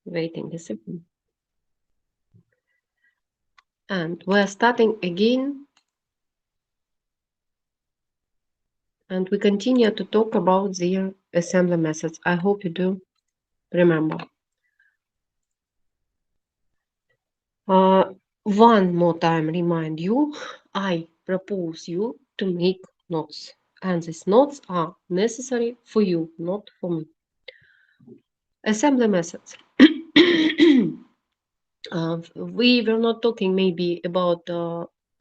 Waiting a second. And we're starting again. And we continue to talk about the assembly methods. I hope you do remember. One more time, remind you, I propose you to make notes. And these notes are necessary for you, not for me. Assembly methods. We were not talking maybe about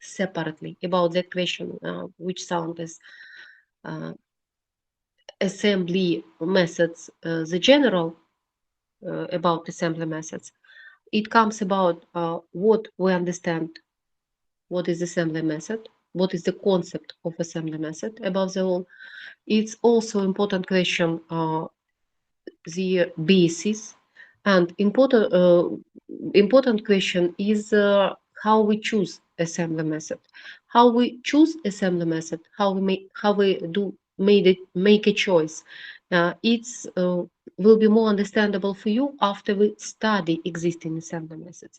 separately about that question, which sound as assembly methods, the general about assembly methods. It comes about what we understand, what is assembly method, what is the concept of assembly method above the all. It's also important question, the basis, and important question is how we choose assembly method, how we choose assembly method, how we do make a choice. It's will be more understandable for you after we study existing assembly methods.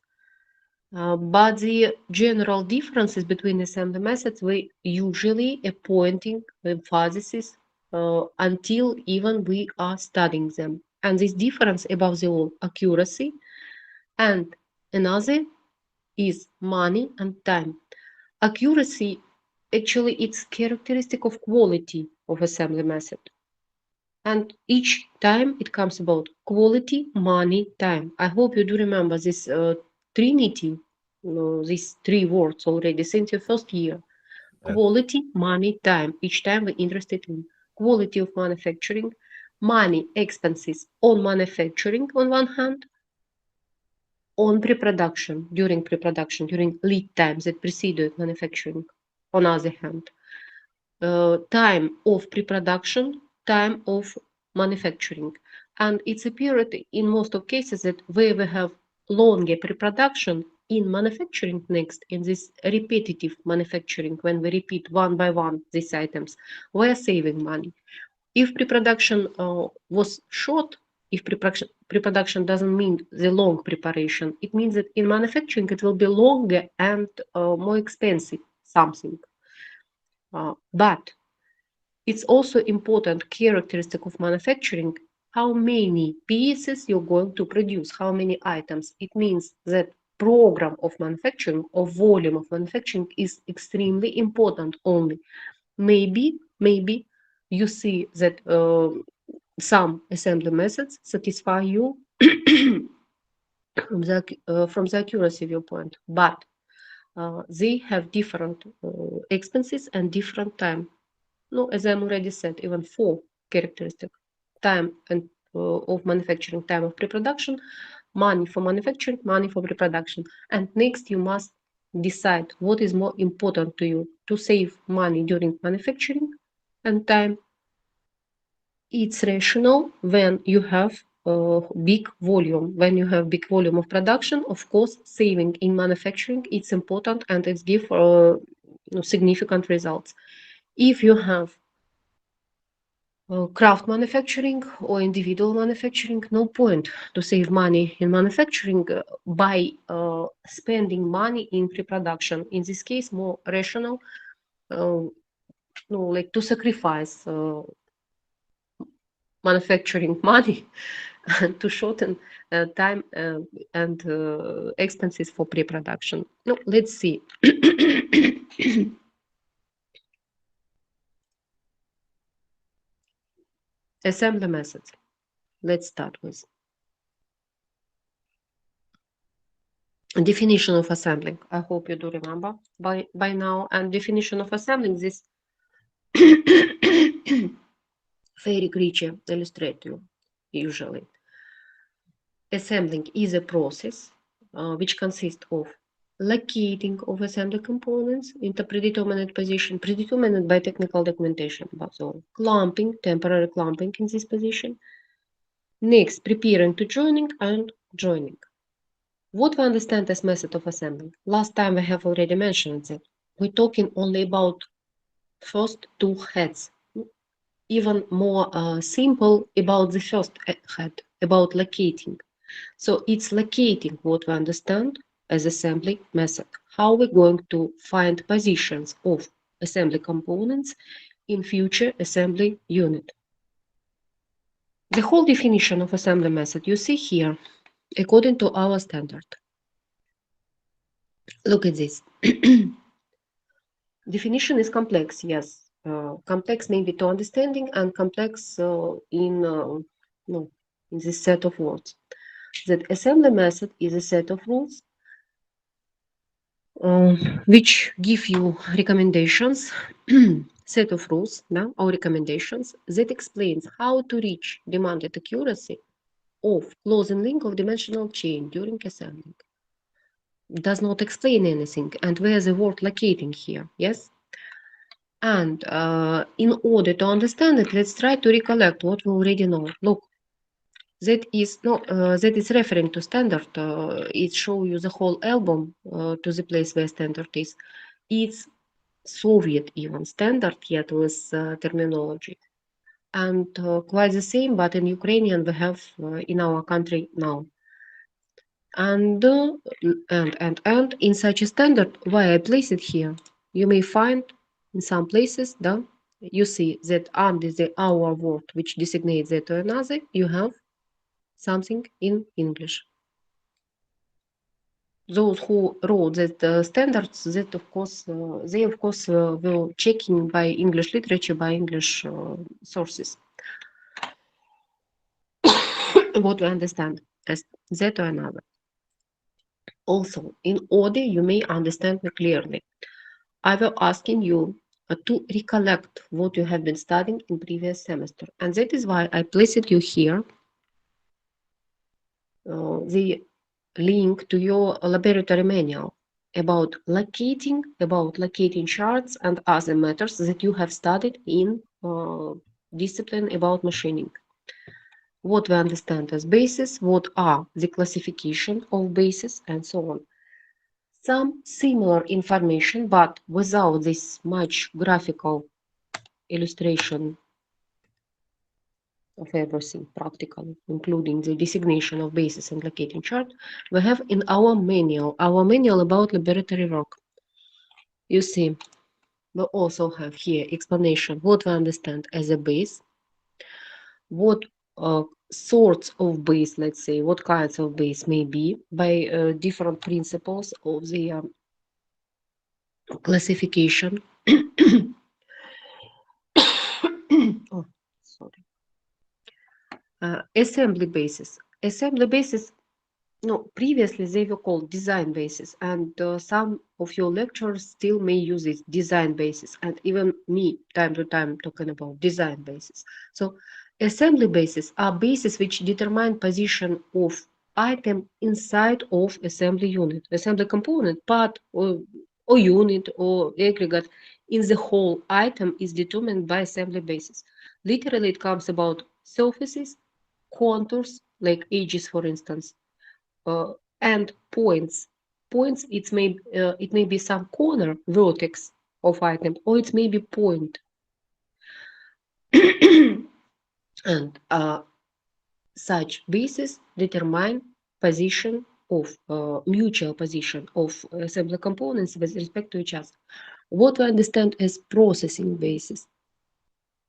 But the general differences between assembly methods we usually appointing emphasis until even we are studying them. And this difference above the all accuracy, and another is money and time. Accuracy, actually, it's characteristic of quality of assembly method. And each time it comes about quality, money, time. I hope you do remember this trinity, these three words already since your first year. Yeah. Quality, money, time. Each time we're interested in quality of manufacturing, money, expenses on manufacturing on one hand, on pre-production, during lead times that preceded manufacturing on other hand. Time of pre-production, time of manufacturing. And it's a period in most of cases that where we have longer pre-production in manufacturing next, in this repetitive manufacturing, when we repeat one by one these items, we're saving money. If pre-production was short, if pre-production doesn't mean the long preparation, it means that in manufacturing it will be longer and more expensive something. But it's also important characteristic of manufacturing how many pieces you're going to produce, how many items. It means that program of manufacturing or volume of manufacturing is extremely important only. Maybe you see that some assembly methods satisfy you from the accuracy viewpoint, but they have different expenses and different time. No, as I already said, even four characteristics: time and of manufacturing, time of pre-production, money for manufacturing, money for pre-production. And next, you must decide what is more important to you: to save money during manufacturing and time. It's rational when you have big volume. When you have big volume of production, of course, saving in manufacturing it's important and it gives significant results. If you have craft manufacturing or individual manufacturing, no point to save money in manufacturing by spending money in pre-production. In this case, more rational, like to sacrifice manufacturing money to shorten time and expenses for pre-production. No, let's see. Assembly methods. Let's start with definition of assembling. I hope you do remember by now. And definition of assembling, this very creature illustrate you usually. Assembling is a process which consists of locating of assembly components into predetermined position, predetermined by technical documentation about all. Clamping, temporary clamping in this position. Next, preparing to joining and joining. What we understand as method of assembling? Last time we have already mentioned that we're talking only about first two heads. Even more simple about the first head, about locating. So it's locating what we understand as assembly method. How we're going to find positions of assembly components in future assembly unit. The whole definition of assembly method you see here according to our standard. Look at this. Definition is complex, yes. Complex maybe to understanding and complex in this set of words. That assembly method is a set of rules which give you recommendations, set of rules now, or recommendations that explains how to reach demanded accuracy of closing link of dimensional chain during assembling. Does not explain anything, and where's the word locating here? Yes. And in order to understand it, let's try to recollect what we already know. Look, that is referring to standard. It shows you the whole album to the place where standard is. It's Soviet even standard yet with terminology. And quite the same, but in Ukrainian we have in our country now. And in such a standard, why I place it here, you may find in some places, you see that under the our word which designates that to another, you have something in English. Those who wrote that standards, that of course, they of course will checking by English literature, by English sources. What we understand as that or another. Also, in order you may understand me clearly, I will asking you to recollect what you have been studying in previous semester, and that is why I placed you here the link to your laboratory manual about locating charts and other matters that you have studied in discipline about machining. What we understand as bases, what are the classification of bases, and so on. Some similar information, but without this much graphical illustration of everything practically, including the designation of bases and locating chart, we have in our manual about laboratory work. You see, we also have here explanation what we understand as a base, what sorts of base, let's say, what kinds of base may be by different principles of the classification. Oh, sorry. Assembly bases. Assembly bases, no, previously they were called design bases, and some of your lecturers still may use it, design bases, and even me, time to time, talking about design bases. So assembly bases are bases which determine position of item inside of assembly unit, assembly component, part, or unit, or aggregate in the whole item is determined by assembly bases. Literally, it comes about surfaces, contours, like edges, for instance, and points. Points, it may be some corner, vertex of item, or it may be point. And such bases determine position of mutual position of assembly components with respect to each other. What we understand as processing bases.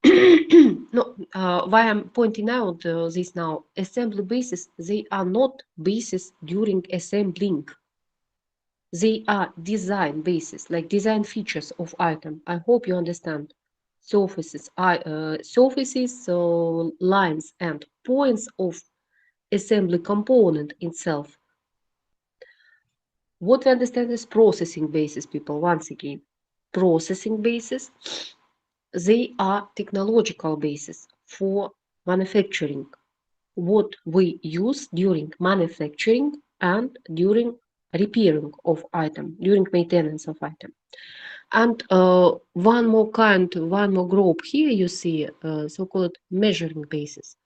No, why I'm pointing out this now, assembly bases, they are not bases during assembling. They are design bases, like design features of item. I hope you understand. Surfaces, lines, and points of assembly component itself. What we understand is processing bases, people, once again. Processing bases, they are technological bases for manufacturing. What we use during manufacturing and during repairing of item, during maintenance of item. And one more group here you see so-called measuring bases.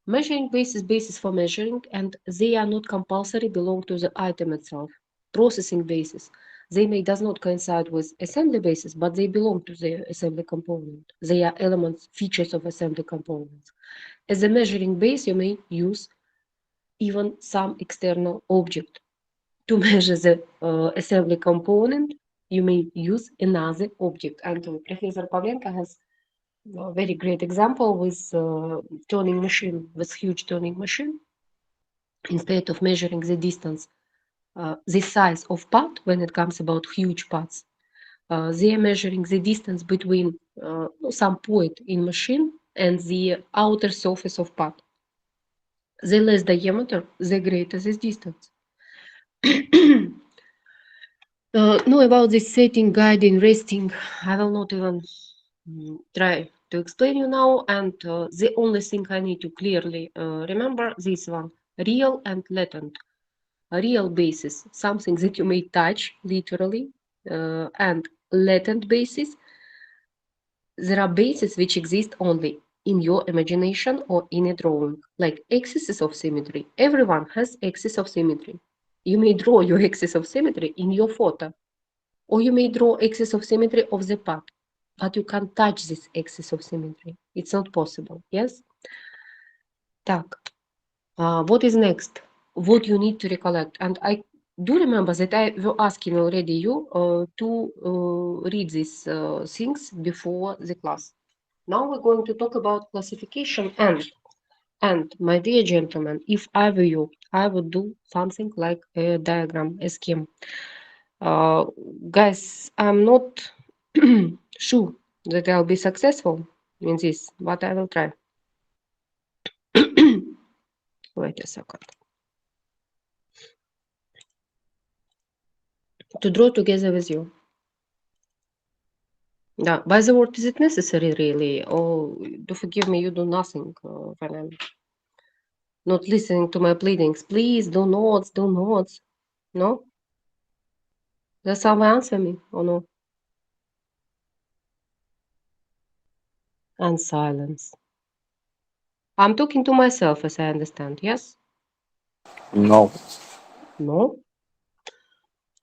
Measuring bases for measuring, and they are not compulsory belong to the item itself. Processing bases, they may does not coincide with assembly bases, but they belong to the assembly component. They are elements, features of assembly components. As a measuring base, you may use even some external object. To measure the assembly component, you may use another object. And Professor Pavlenko has a very great example with turning machine, with huge turning machine. Instead of measuring the distance, the size of part when it comes about huge parts, they are measuring the distance between some point in machine and the outer surface of part. The less diameter, the greater this distance. Know about this setting, guiding, resting. I will not even try to explain you now. And the only thing I need to clearly remember this one: real and latent. A real basis, something that you may touch literally, and latent basis, there are bases which exist only in your imagination or in a drawing, like axes of symmetry. Everyone has axis of symmetry. You may draw your axis of symmetry in your photo, or you may draw axis of symmetry of the part, but you can't touch this axis of symmetry. It's not possible, yes? Так, what is next? What you need to recollect. And I do remember that I was asking already you to read these things before the class. Now we're going to talk about classification and my dear gentlemen, if I were you, I would do something like a diagram, a scheme. Guys, I'm not sure that I'll be successful in this, but I will try. Wait a second. To draw together with you. Yeah, by the word, is it necessary really? Or do forgive me, you do nothing when I'm not listening to my pleadings. Please do notes, do notes. No? Does someone answer me or no? And silence. I'm talking to myself as I understand, yes? No. No?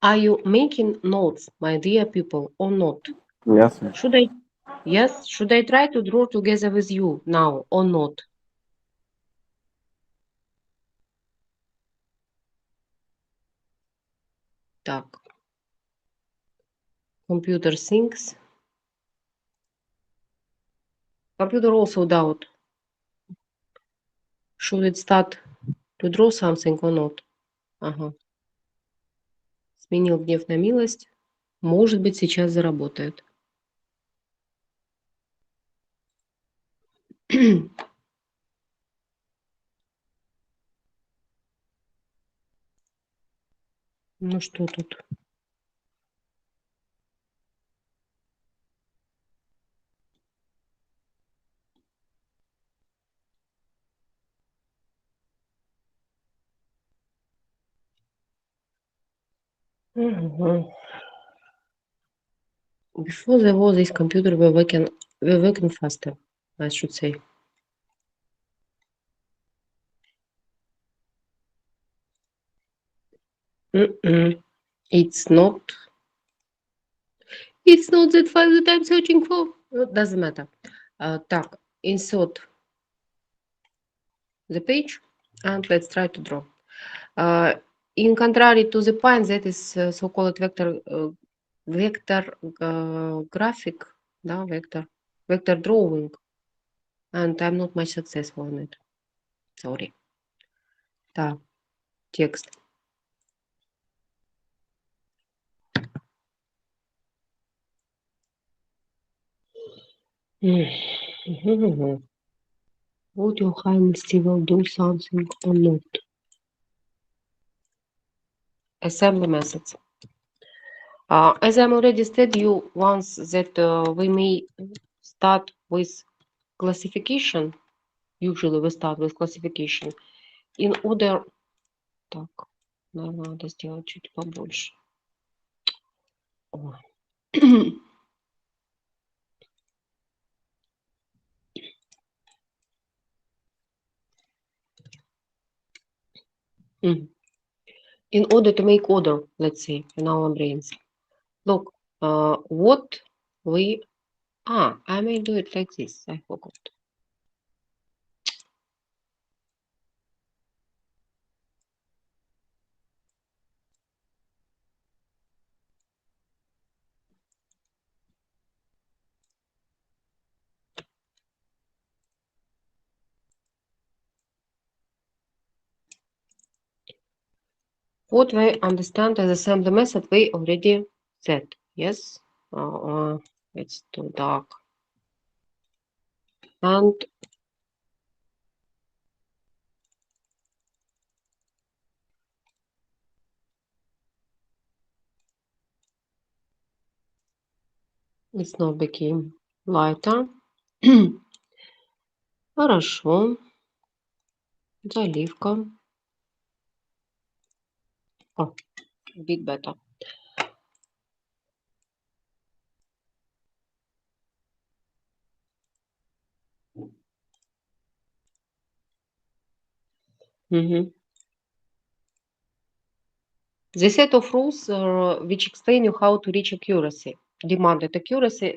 Are you making notes, my dear people, or not? Yes. Should I, yes, should I try to draw together with you now or not? Так. Computer thinks. Computer also doubt. Should it start to draw something or not? Ага. Сменил гнев на милость. Может быть, сейчас заработает. Ну что тут? Before there was this computer were working faster, I should say. It's not. It's not that file that I'm searching for. Doesn't matter. Так, insert the page and let's try to draw. In contrary to the point that is so-called vector graphic, да, vector drawing, and I'm not much successful on it. Sorry. Так, текст. Would your highness will do something or not? Assembly methods. As I'm already said you once that we may start with classification. Usually we start with classification. In order... Так, наверное, надо сделать чуть побольше. In order to make order, let's say, in our brains. Look, what we... I may do it like this. I forgot. What we understand as assembly method, we already said. Yes, it's too dark. And it's not became lighter. Хорошо. Заливка. Oh, a bit better. The set of rules which explain you how to reach accuracy. Demanded accuracy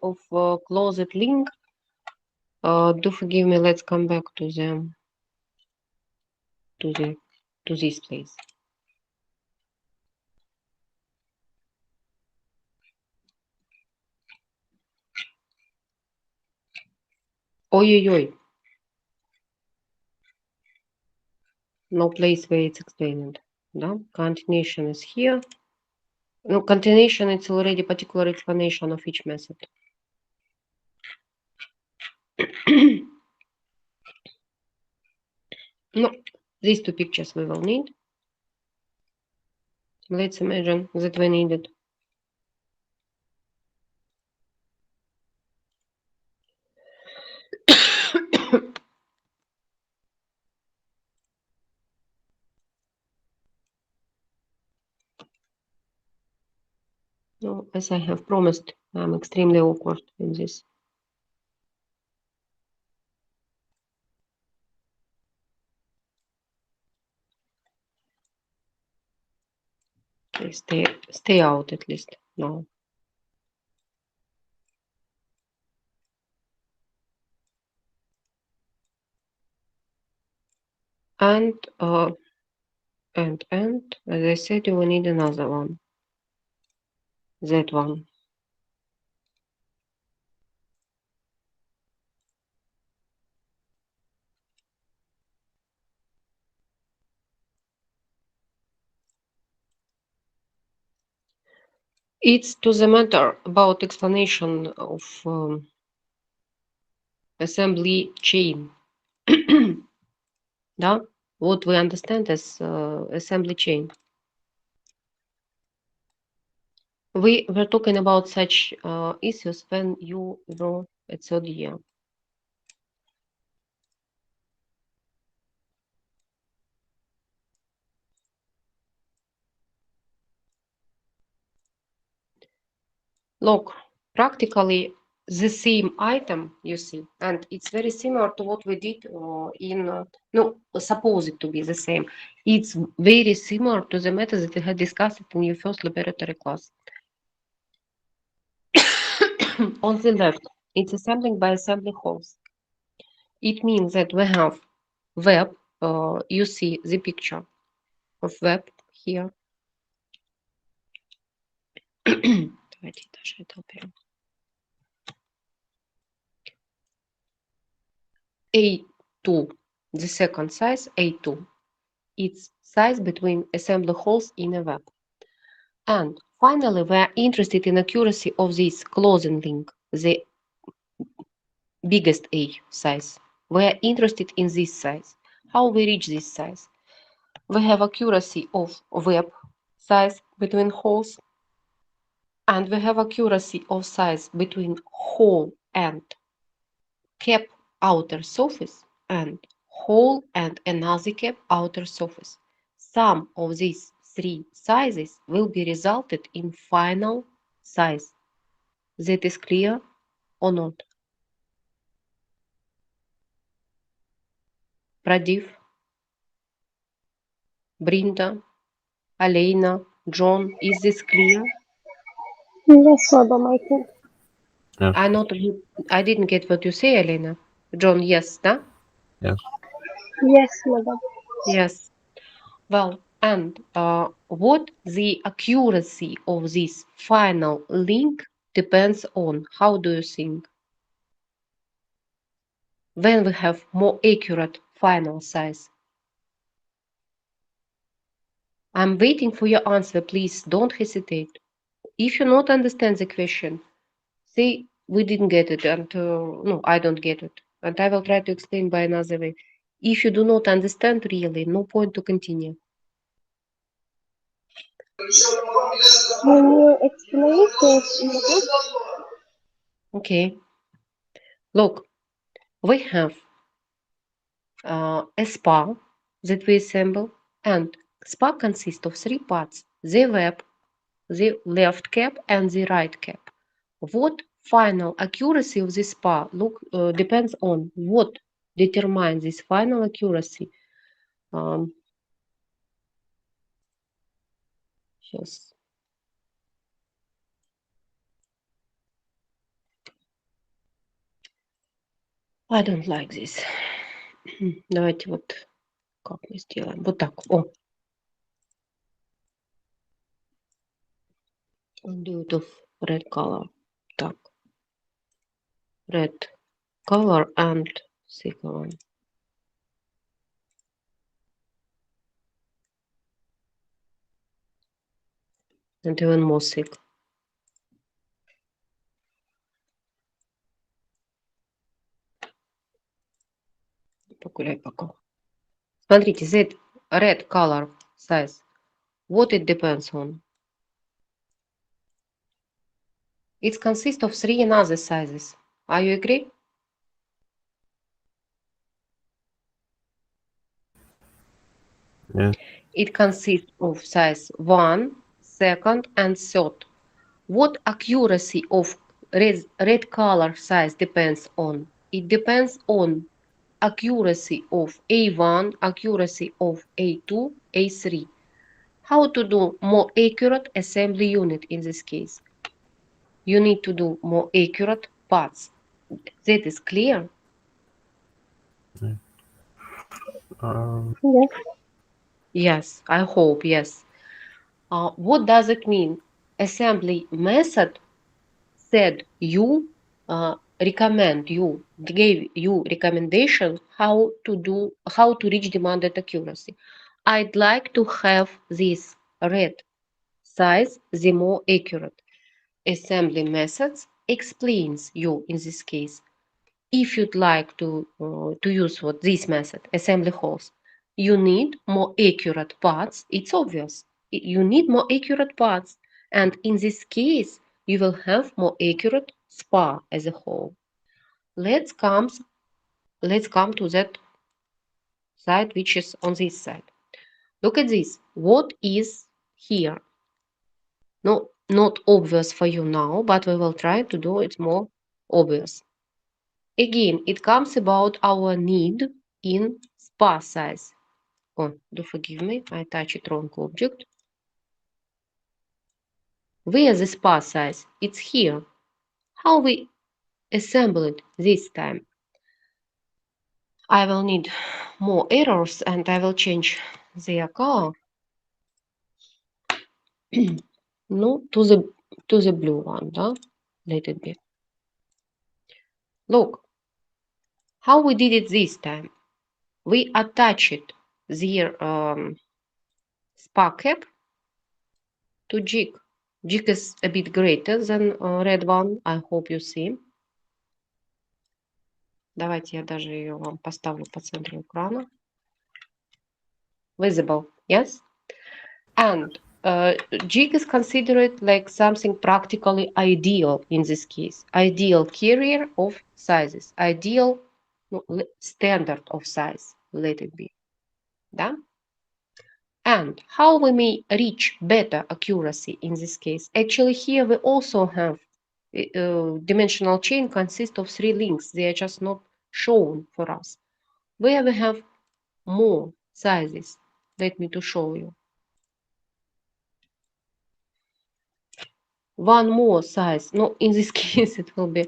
of closed link. Do forgive me. Let's come back to this place. Ой-ой-ой. No place where it's explained. Да? Continuation is here. No, continuation, it's already particular explanation of each method. No, these two pictures we will need. Let's imagine that we need it. No, as I have promised, I'm extremely awkward in this. Okay, stay out at least now. And as I said, you will need another one. That one. It's to the matter about explanation of assembly chain. Да? What we understand as assembly chain. We were talking about such issues when you were at third year. Look, practically the same item you see, and it's very similar to what we did no, suppose it to be the same. It's very similar to the method that we had discussed in your first laboratory class. On the left, it's assembling by assembly holes. It means that we have web, you see the picture of web here. Давайте даже это уберем. A2, the second size, A2. It's size between assembly holes in a web. And finally, we are interested in accuracy of this closing link, the biggest A size. We are interested in this size. How we reach this size? We have accuracy of web size between holes, and we have accuracy of size between hole and cap outer surface and hole and another cap outer surface. Sum of these three sizes will be resulted in final size. That is clear or not? Pradip, Brinda, Alena, John, is this clear? Yes, madam, I think. Yes. I didn't get what you say, Alena. John, yes, да? Yes. Yes, madam. Yes. Well, and what the accuracy of this final link depends on, how do you think? When we have more accurate final size? I'm waiting for your answer. Please don't hesitate. If you not understand the question, say we didn't get it, and no, I don't get it, and I will try to explain by another way. If you do not understand really, no point to continue. Can you explain it, please? Okay. Look, we have a spa that we assemble, and spa consists of three parts: the web, the left cap, and the right cap. What final accuracy of this spa depends on what determines this final accuracy. Сейчас. I don't like this. Давайте вот как мы сделаем. Вот так. О. I'll do it of red color. Так. Red color and thicker one. And even more thick. Погуляй пока. Смотрите, that red color size. What it depends on? It consists of three another sizes. Are you agree? Yeah. It consists of size 1, 2nd, and 3rd. What accuracy of red color size depends on? It depends on accuracy of A1, accuracy of A2, A3. How to do more accurate assembly unit in this case? You need to do more accurate parts. That is clear? Yes. Yes, I hope, yes. What does it mean? Assembly method said you gave you recommendation how to reach demanded accuracy. I'd like to have this red size the more accurate. Assembly methods explains you in this case. If you'd like to use this method, assembly holes, you need more accurate parts. It's obvious. You need more accurate parts. And in this case, you will have more accurate spa as a whole. Let's come to that side which is on this side. Look at this. What is here? No, not obvious for you now, but we will try to do it more obvious. Again, it comes about our need in spa size. Oh, do forgive me, I touched wrong object. Where the spa size? It's here. How we assemble it this time? I will need more errors and I will change their color. No, to the blue one, да? Let it be. Look, how we did it this time. We attached their spa cap to jig. Jig is a bit greater than red one. I hope you see. Давайте я даже ее вам поставлю по центру экрана. Visible, yes? And jig is considered like something practically ideal in this case. Ideal carrier of sizes. Ideal standard of size, let it be. Да? And how we may reach better accuracy in this case? Actually, here we also have dimensional chain consists of 3 links. They are just not shown for us. Where we have more sizes. Let me to show you. One more size. No, in this case it will be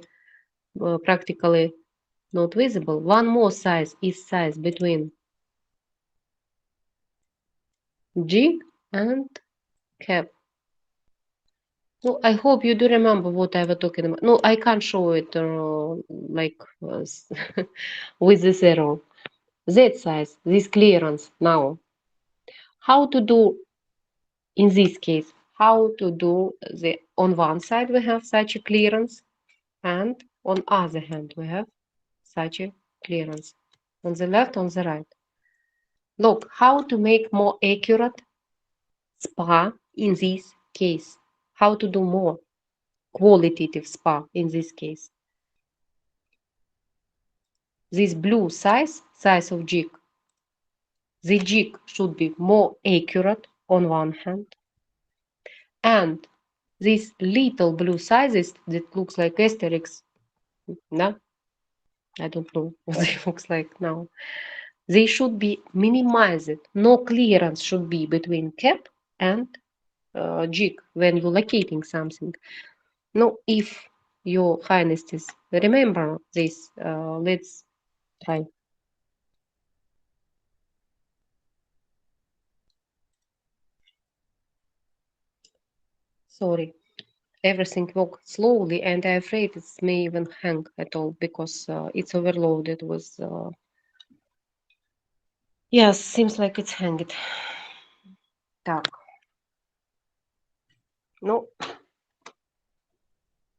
practically not visible. One more size is size between jig and cap. No, I hope you do remember what I was talking about. No, I can't show it with this arrow. That size, this clearance now. How to do in this case, how to do the, on one side we have such a clearance, and on other hand we have such a clearance. On the left, on the right. Look, how to make more accurate SPA in this case. How to do more qualitative SPA in this case. This blue size of jig, the jig should be more accurate on one hand, and these little blue sizes that looks like asterisks, no, I don't know what they looks like now. They should be minimized. No clearance should be between cap and jig when you're locating something. Now, if your highness is remember this, let's try. Sorry, everything works slowly, and I'm afraid it may even hang at all because it's overloaded with. Yes, seems like it's hanged. Так. No.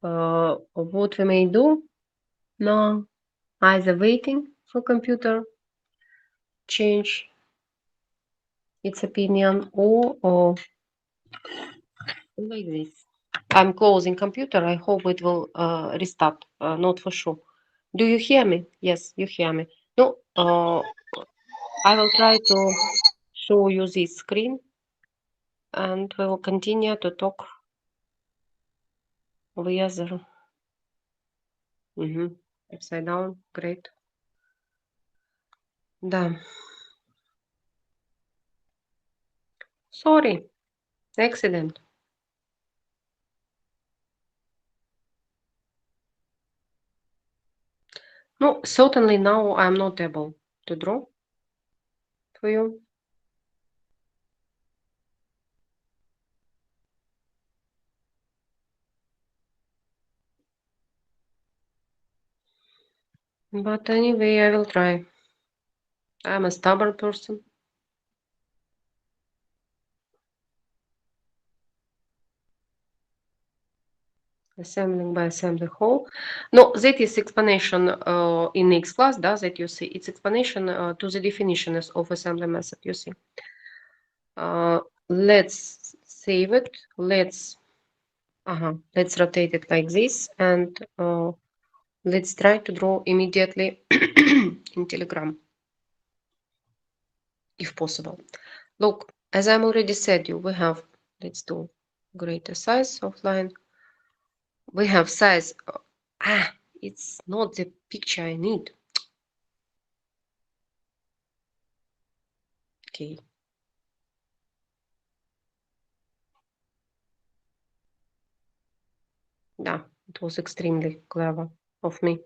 What we may do now, either waiting for computer change its opinion or like this. I'm closing computer. I hope it will restart. Not for sure. Do you hear me? Yes, you hear me. No, I will try to show you this screen, and we will continue to talk via the upside down. Great. Да. Sorry. Accident. No, certainly now I'm not able to draw for you. But anyway, I will try. I'm a stubborn person. Assembling by assembly whole. No, that is explanation in next class, that you see. It's explanation to the definitions of assembly method, you see. Let's save it. Let's rotate it like this, and let's try to draw immediately in Telegram, if possible. Look, as I'm already said you, we have, let's do greater size of line. We have size, it's not the picture I need. Okay. Yeah, it was extremely clever of me.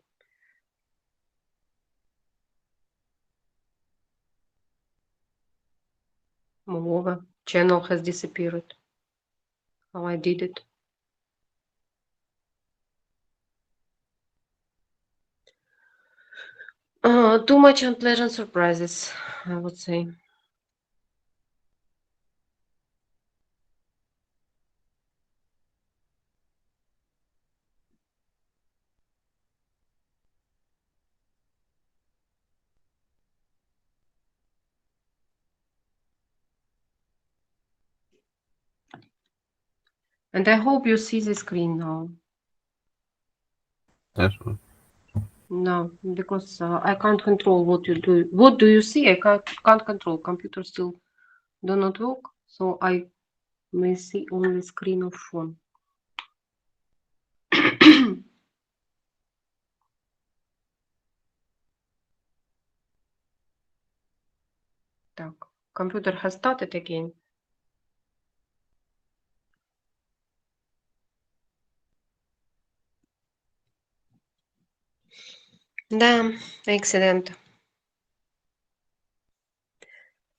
Moreover, channel has disappeared. How I did it. Too much unpleasant surprises, I would say. And I hope you see the screen now. Yes. No, because I can't control what you do. What do you see? I can't control. Computer still do not work, so I may see only screen of phone. Так, computer has started again. Да, excellent.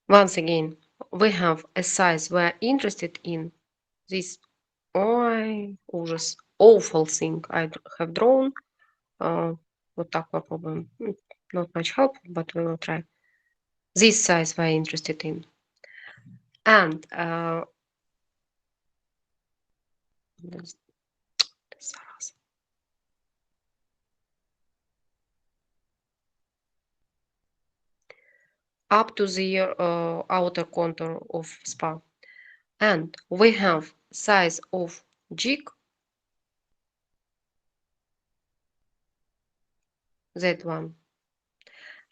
Once again, we have a size we're interested in. This ужас, awful thing I have drawn. Вот так попробуем. Not much help, but we will try. This size we're interested in. And Up to the outer contour of SPA. And we have size of jig, that one.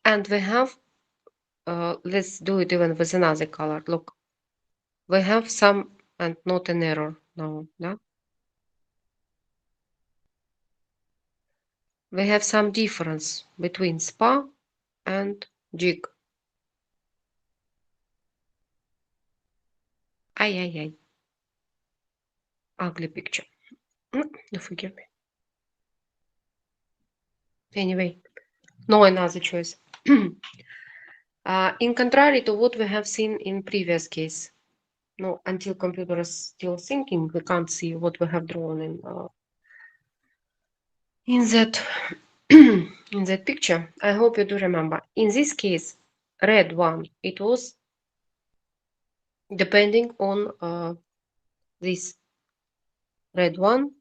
And we have, let's do it even with another color. Look, we have some, and not an error now, yeah? We have some difference between SPA and jig. Ay. Ugly picture. Forgive me. Anyway, no another choice. In contrary to what we have seen in previous case. No, until computer is still thinking, we can't see what we have drawn in that in that picture. I hope you do remember. In this case, red one, it was depending on this red one.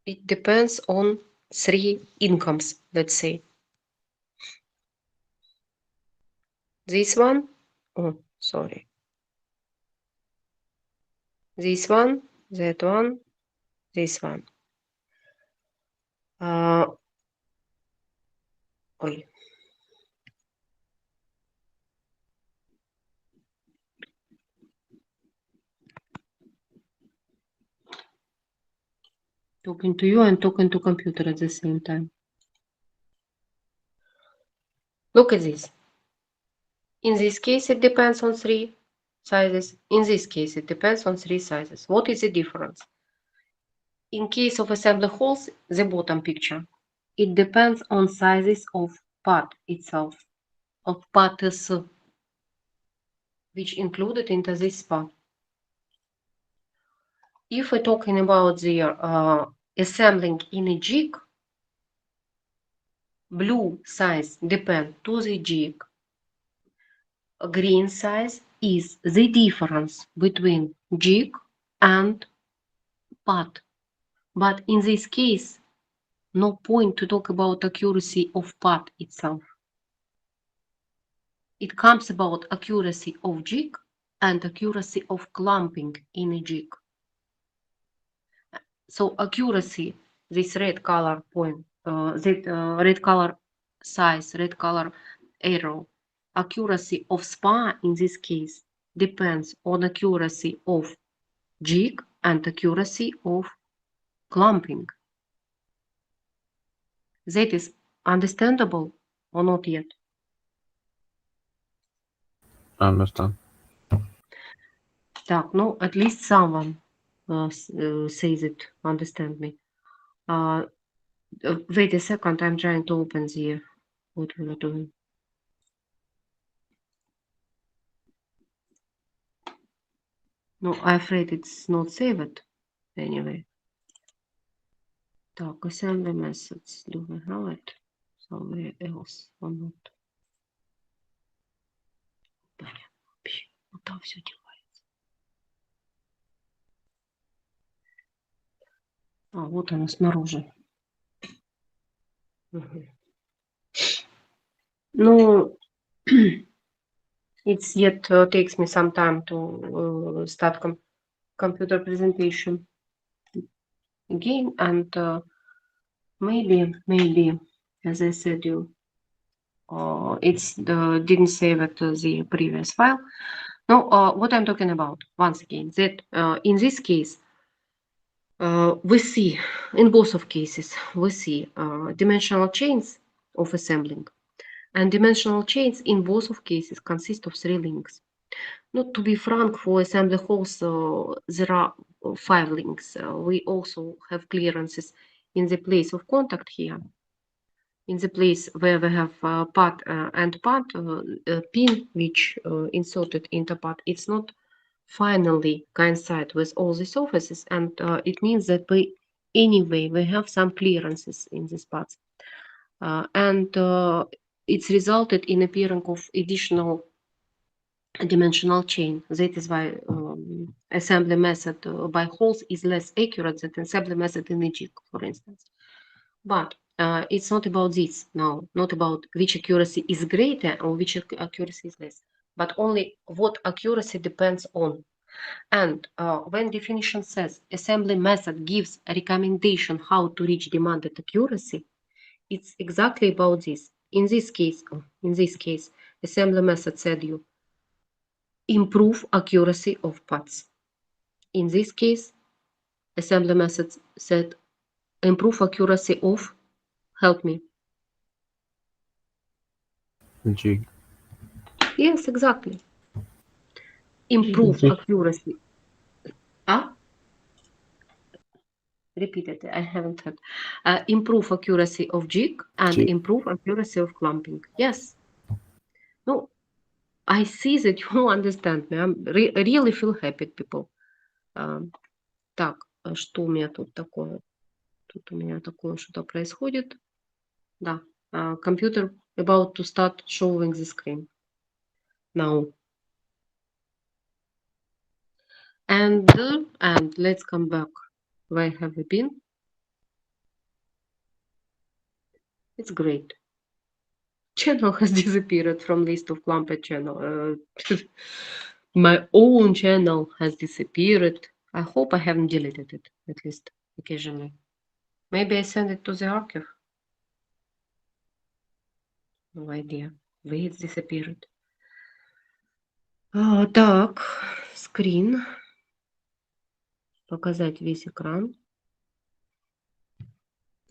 It depends on 3 incomes, let's say. This one, oh, sorry. This one, that one, this one. Ой. Talking to you and talking to computer at the same time. Look at this. In this case, it depends on 3 sizes. In this case, it depends on 3 sizes. What is the difference? In case of assembly holes, the bottom picture, it depends on sizes of part itself, of parts which included into this part. If we're talking about the assembling in a jig, blue size depends to the jig. Green size is the difference between jig and part. But in this case, no point to talk about accuracy of part itself. It comes about accuracy of jig and accuracy of clamping in a jig. So accuracy, this red color point, red color size, red color arrow, accuracy of SPA in this case depends on accuracy of jig and accuracy of clamping. That is understandable or not yet? I understand. Так, ну, at least someone says it, understand me. Wait a second, I'm trying to open the, what we are doing. No, I'm afraid it's not saved anyway. Так, assembly methods, do we have it somewhere else or not? Блин, вообще, вот там все делается. А, вот она снаружи. Угу. Ну, it's yet takes me some time to start computer presentation again, and maybe as I said you, it's didn't save it to the previous file. Now, what I'm talking about once again, that in this case we see, in both of cases, we see dimensional chains of assembling, and dimensional chains in both of cases consist of 3 links. Not to be frank, for assembly holes, there are 5 links. We also have clearances in the place of contact here, in the place where we have part and part pin which inserted into part. It's not finally coincide with all the surfaces, and it means that we have some clearances in these parts, and it's resulted in appearing of additional dimensional chain. That is why assembly method by holes is less accurate than assembly method in EGIC, for instance. But it's not about this now, not about which accuracy is greater or which accuracy is less, but only what accuracy depends on. And when definition says assembly method gives a recommendation how to reach demanded accuracy, it's exactly about this. In this case, assembly method said you improve accuracy of paths. In this case, assembly method said improve accuracy of, help me. Jig. Yes, exactly. Improve accuracy. Repeat it. I haven't heard. Improve accuracy of jig and Jig. improve accuracy of clamping. Yes. No, I see that you understand me. I really feel happy, people. Так, что у меня тут такое? Тут у меня такое что-то происходит. Да. Computer about to start showing the screen. Now. And let's come back. Where have we been? It's great. Channel has disappeared from list of clumped channel. My own channel has disappeared. I hope I haven't deleted it, at least occasionally. Maybe I send it to the archive. No idea. Where it's disappeared. Так, screen. Показать весь экран.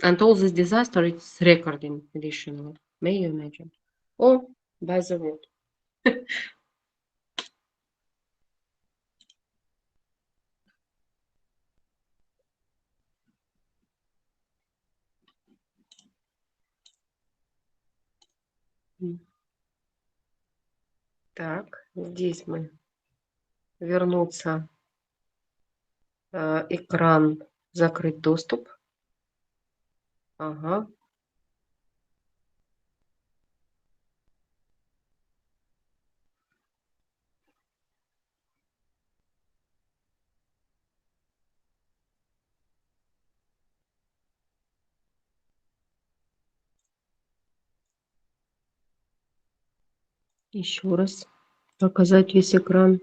And all this disaster is recording additionally. May you imagine? Oh, by the way. Так, здесь мы вернуться, экран, закрыть доступ. Ага. Еще раз показать весь экран.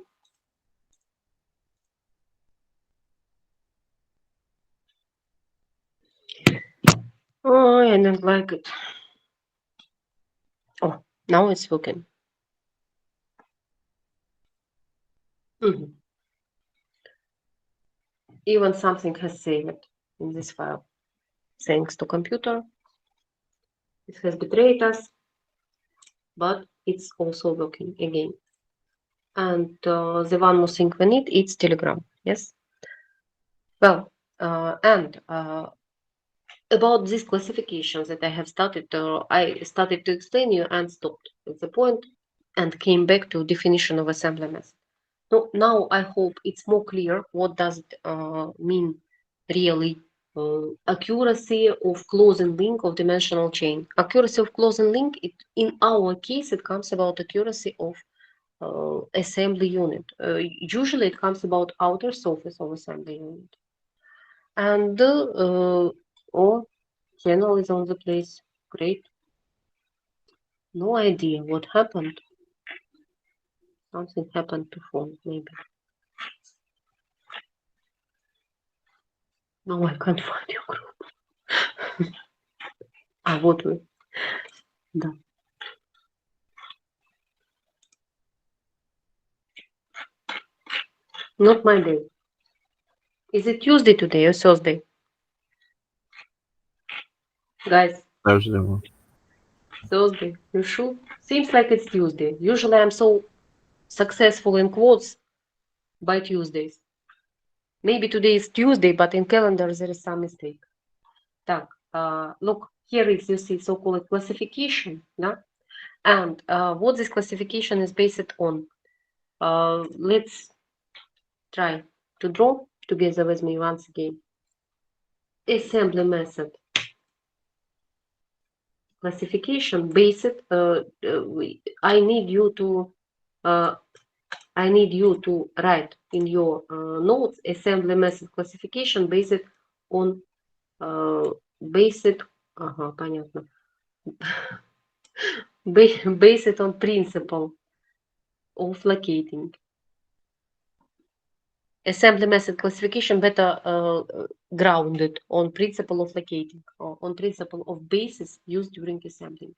Oh, I don't like it. Oh, now it's working. Even something has saved in this file. Thanks to computer. It has betrayed us, but it's also working again. And the one more thing we need is Telegram. Yes. Well, about this classification that I have started, I started to explain you and stopped at the point and came back to definition of assembly method. So now I hope it's more clear what does it mean really. Accuracy of closing link of dimensional chain. Accuracy of closing link, in our case, it comes about accuracy of assembly unit. Usually it comes about outer surface of assembly unit. And oh, channel is on the place. Great. No idea what happened. Something happened to phone, maybe. No, I can't find your group. Вот вы. Да. Not my day. Is it Tuesday today or Thursday? Guys. Thursday. You sure? Seems like it's Tuesday. Usually I'm so successful in quotes by Tuesdays. Maybe today is Tuesday, but in calendar there is some mistake. Так, look, here is, you see, so-called classification, yeah? And what this classification is based on. Let's try to draw together with me once again. Assembly method. Classification based, I need you to I need you to write in your notes assembly method classification based on понятно. Based on principle of locating. Assembly method classification better grounded on principle of locating or on principle of basis used during assembling.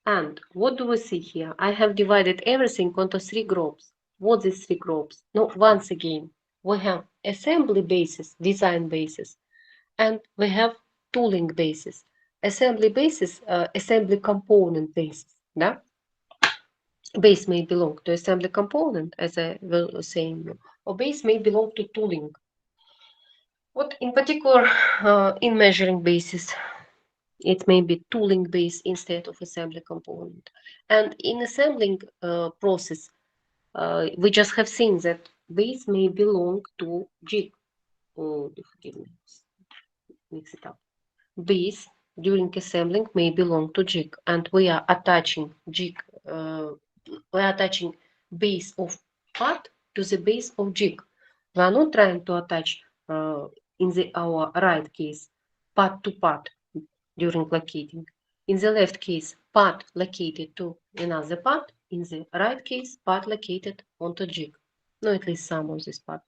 And what do we see here? I have divided everything into 3 groups. What is 3 groups? No, once again, we have assembly basis, design basis, and we have tooling basis. Assembly basis, assembly component basis. Да? Base may belong to assembly component, as I was saying, or base may belong to tooling. What in particular in measuring basis, it may be tooling base instead of assembly component. And in assembling process, we just have seen that base may belong to jig. Oh, forgive me, mix it up. Base during assembling may belong to jig, and we are attaching jig. We are attaching base of part to the base of jig. We are not trying to attach in our right case part to part during locating. In the left case, part located to another part. In the right case, part located onto jig. No, at least some of this part.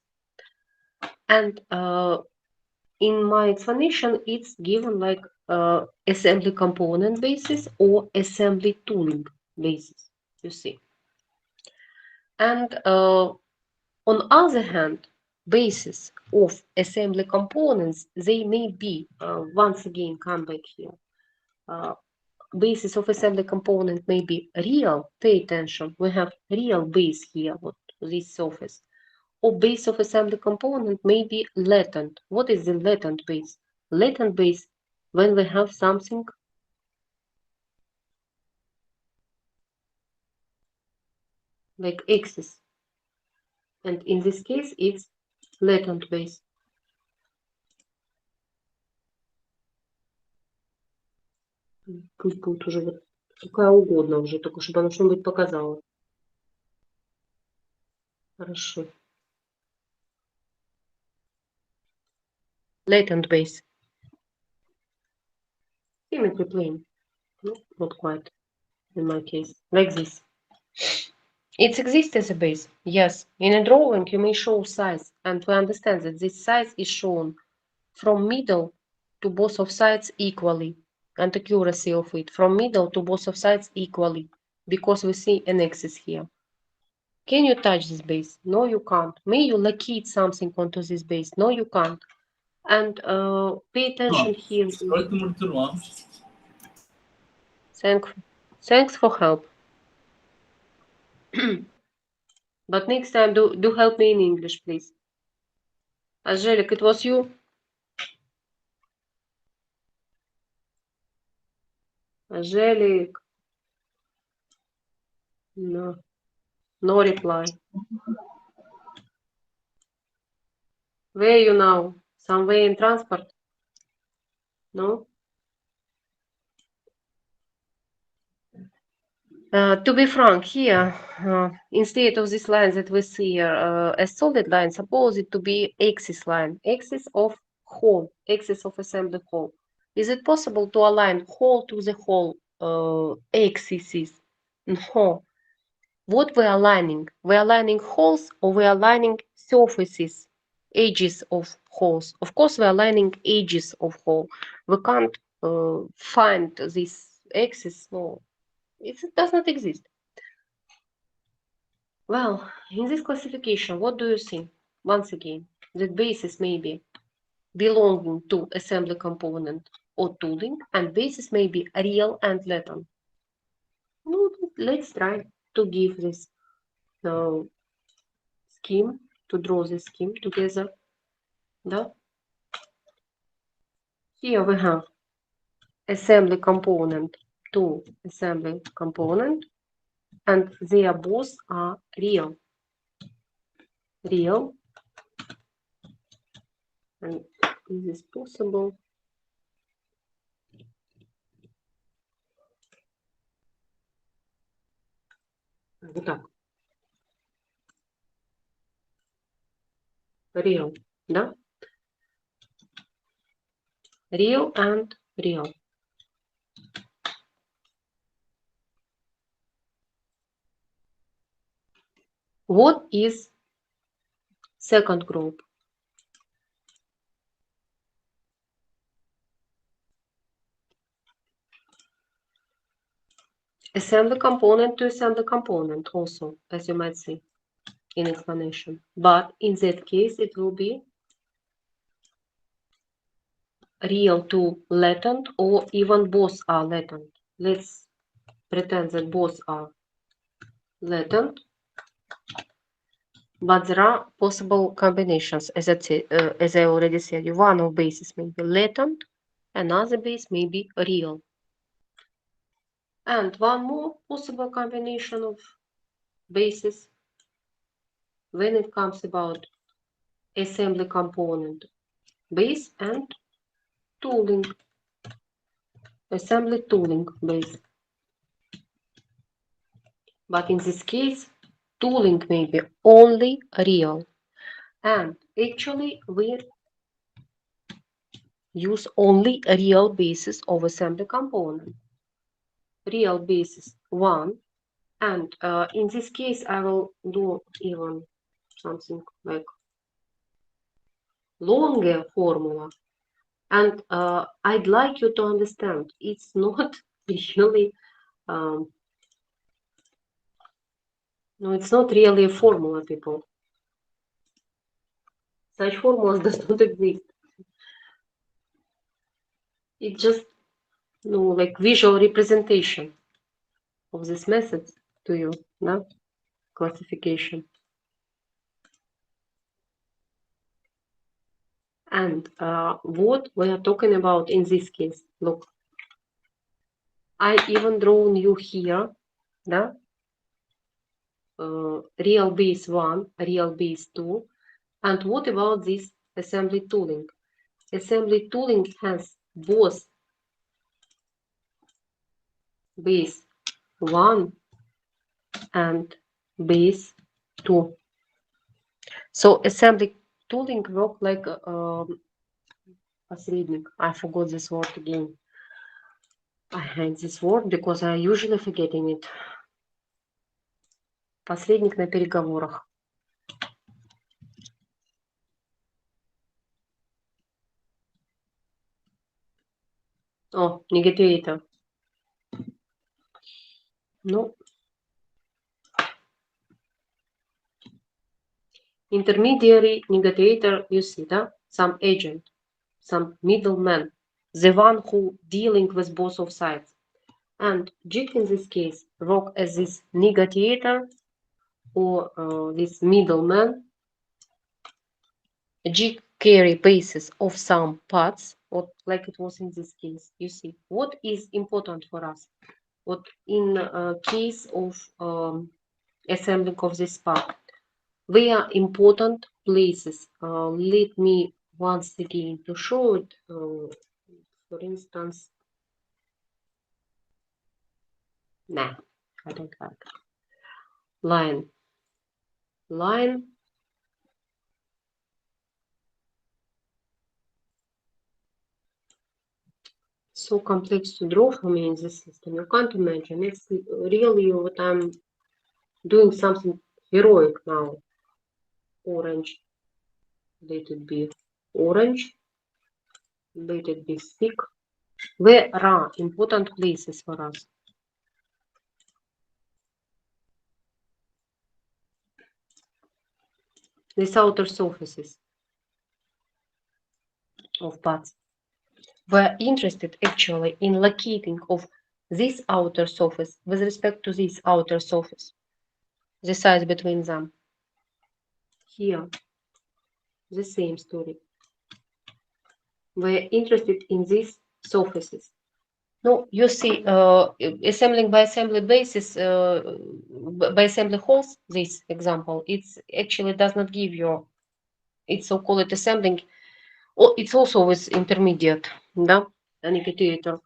And in my explanation, it's given like assembly component basis or assembly tooling basis, you see. And on other hand, basis of assembly components, they may be, once again, come back here. Basis of assembly component may be real, pay attention, we have real base here, what this surface. Or base of assembly component may be latent. What is the latent base? Latent base, when we have something like excess. And in this case, it's latent base. Пусть будет уже вот какая угодно уже, только чтобы оно что-нибудь показало. Хорошо. Latent base. Symmetry plane. No, not quite in my case. Like this. It exists as a base. Yes. In a drawing, you may show size, and we understand that this size is shown from middle to both of sides equally, and accuracy of it from middle to both of sides equally, because we see an axis here. Can you touch this base? No, you can't. May you locate something onto this base? No, you can't. And pay attention here. Thanks for help. But next time, do help me in English, please. Angelic, it was you? Angelic. No. No reply. Where are you now? Somewhere in transport? No? To be frank, here, instead of this line that we see here, a solid line, suppose it to be axis line, axis of hole, axis of assembly hole. Is it possible to align hole to the hole axes? No. What we are aligning? We are aligning holes or we are aligning surfaces, edges of holes. Of course, we are aligning edges of hole. We can't find this axis. No. It does not exist. Well, in this classification, what do you see? Once again, the basis may be belonging to assembly component or tooling, and basis may be real and latent. No, let's try to give this scheme, to draw this scheme together. Да? Here we have assembly component to assembly component, and they both are real. Real. And is this possible? Вот так. Real, да? Real and real. What is second group? Assembly component to assembly component also, as you might see in explanation. But in that case, it will be real to latent, or even both are latent. Let's pretend that both are latent, but there are possible combinations. As I already said, one of bases may be latent, another base may be real. And one more possible combination of bases when it comes about assembly component, base and tooling, assembly tooling base. But in this case, tooling may be only real. And actually, we use only real bases of assembly component. Real basis 1. And in this case, I will do even something like longer formula. And I'd like you to understand, it's not really, no, it's not really a formula, people. Such formulas does not exist. It's just, no, like visual representation of this method to you, no? Classification. And what we are talking about in this case, look, I even drawn you here, да? Real base 1, real base 2. And what about this assembly tooling? Assembly tooling has both base 1 and base 2. So assembly tooling work like посредник. I forgot this word again. I hate this word because I usually forgetting it. Посредник на переговорах. О, negotiator. Ну, intermediary negotiator, you see, да? Some agent, some middleman, the one who dealing with both of sides. And JIT in this case work as this negotiator or this middleman. JIT carry basis of some parts, or like it was in this case. You see, what is important for us? What in case of assembling of this part? Where important places. Let me once again to show it. For instance, nah, I don't like line. So complex to draw for me in this system. You can't imagine. It's really what I'm doing something heroic now. Orange. Let it be orange. Let it be thick. Where are important places for us? These outer surfaces of parts. We're interested actually in locating of this outer surface with respect to this outer surface, the size between them. Here, the same story. We're interested in these surfaces. No, you see, assembling by assembly basis, by assembly holes, this example, it's actually does not give you, it's so-called assembling, it's also with intermediate, да, negotiator.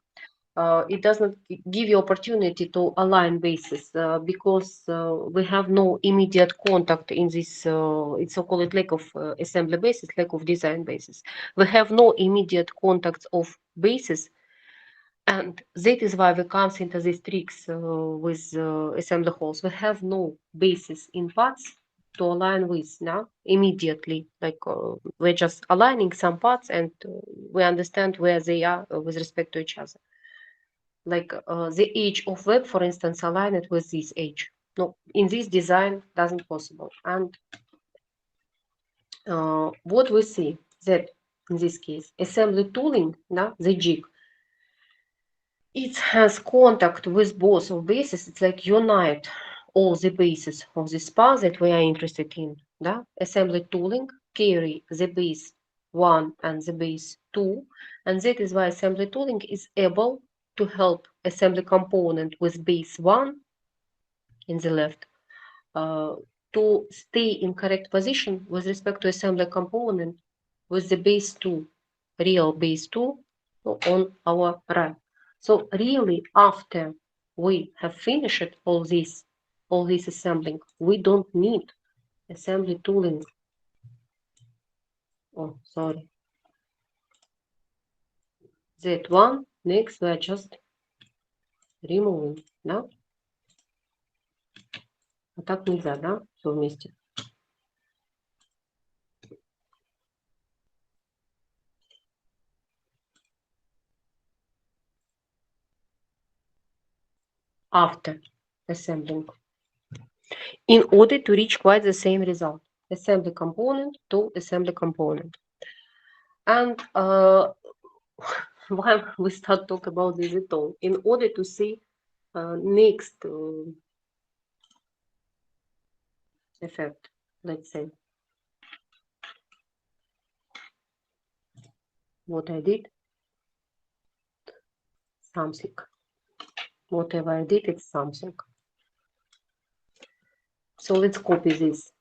it does not give you opportunity to align bases because we have no immediate contact in this, it's so-called lack of assembly basis, lack of design basis. We have no immediate contacts of bases, and that is why we can't into these tricks with assembly holes. We have no basis in parts to align with now immediately. Like we're just aligning some parts and we understand where they are with respect to each other. Like the edge of web, for instance, align it with this edge. No, in this design doesn't possible. And what we see that in this case, assembly tooling, now the jig, it has contact with both of bases. It's like unite all the bases of this path that we are interested in. Да? Assembly tooling carry the base 1 and the base 2, and that is why assembly tooling is able to help assembly component with base 1 in the left to stay in correct position with respect to assembly component with the base 2, real base 2 on our right. So really, after we have finished all this assembling, we don't need assembly tooling. Oh, sorry. That one, next we are just removing, да? А так нельзя, да? Все вместе. After assembling, in order to reach quite the same result, assembly component to assembly component. And while we start talk about this at all, in order to see next effect, let's say, what I did, something. Whatever I did, it's something. So let's copy this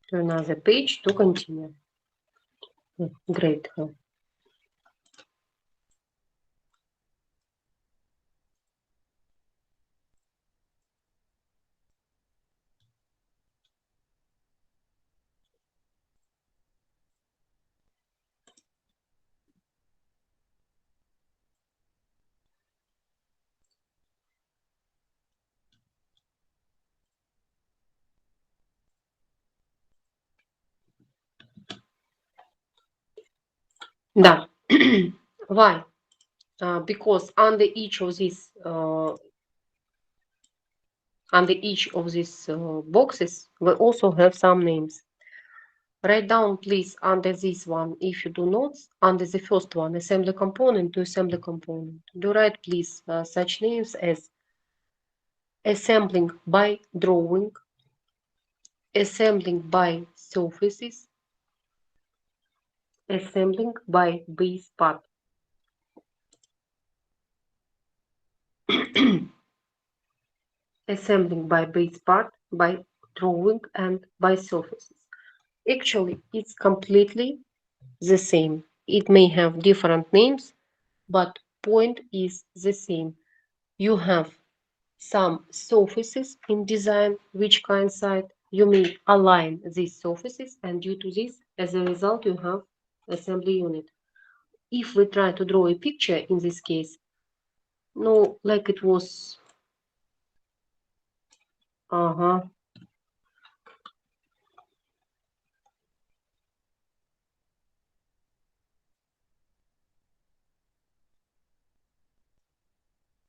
to another page to continue. Great. Да. Why? Because under each of these boxes, we also have some names. Write down, please, under this one, if you do not, under the first one, assembly component to assembly component. Do write, please, such names as assembling by drawing, assembling by surfaces, assembling by base part. Assembling by base part, by drawing, and by surfaces. Actually, it's completely the same. It may have different names, but point is the same. You have some surfaces in design which coincide. You may align these surfaces, and due to this, as a result, you have assembly unit. If we try to draw a picture in this case, no, like it was, I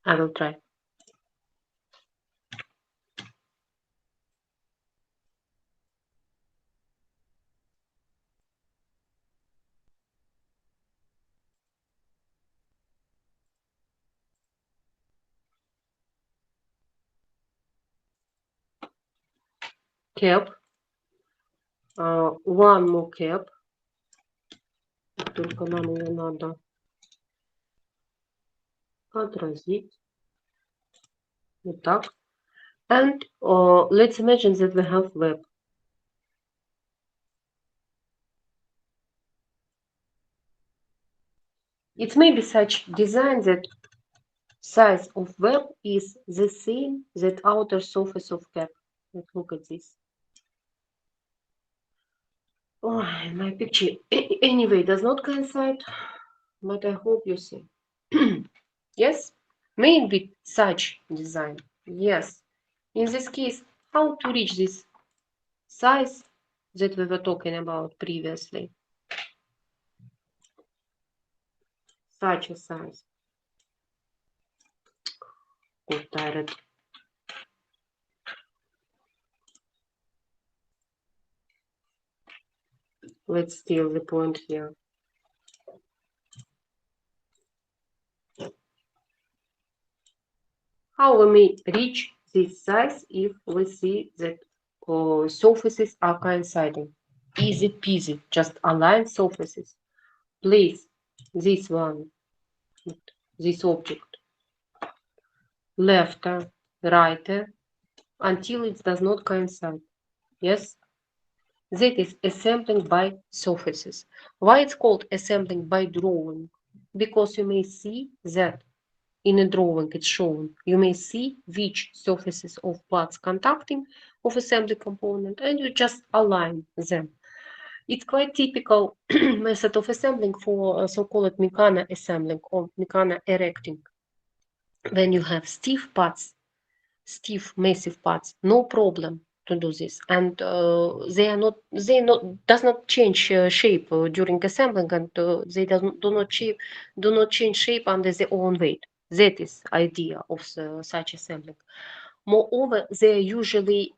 will try. Cap, one more cap, только нам ее надо отразить, вот так, and let's imagine that we have web. It may be such design that size of web is the same that outer surface of cap. Let's look at this. Oh, my picture anyway does not coincide, but I hope you see. Yes, may it be such design. Yes. In this case, how to reach this size that we were talking about previously? Such a size. Got tired. Let's steal the point here. How we may reach this size if we see that surfaces are coinciding? Easy peasy, just align surfaces. Place this one, this object, left, right, until it does not coincide. Yes? That is assembling by surfaces. Why it's called assembling by drawing? Because you may see that in a drawing it's shown. You may see which surfaces of parts contacting of assembly component and you just align them. It's quite typical method of assembling for so-called mechano assembling or mechano erecting. When you have stiff parts, stiff massive parts, no problem to do this, and they does not change shape during assembling, and they do not change shape under their own weight. That is idea of such assembling. Moreover, they are usually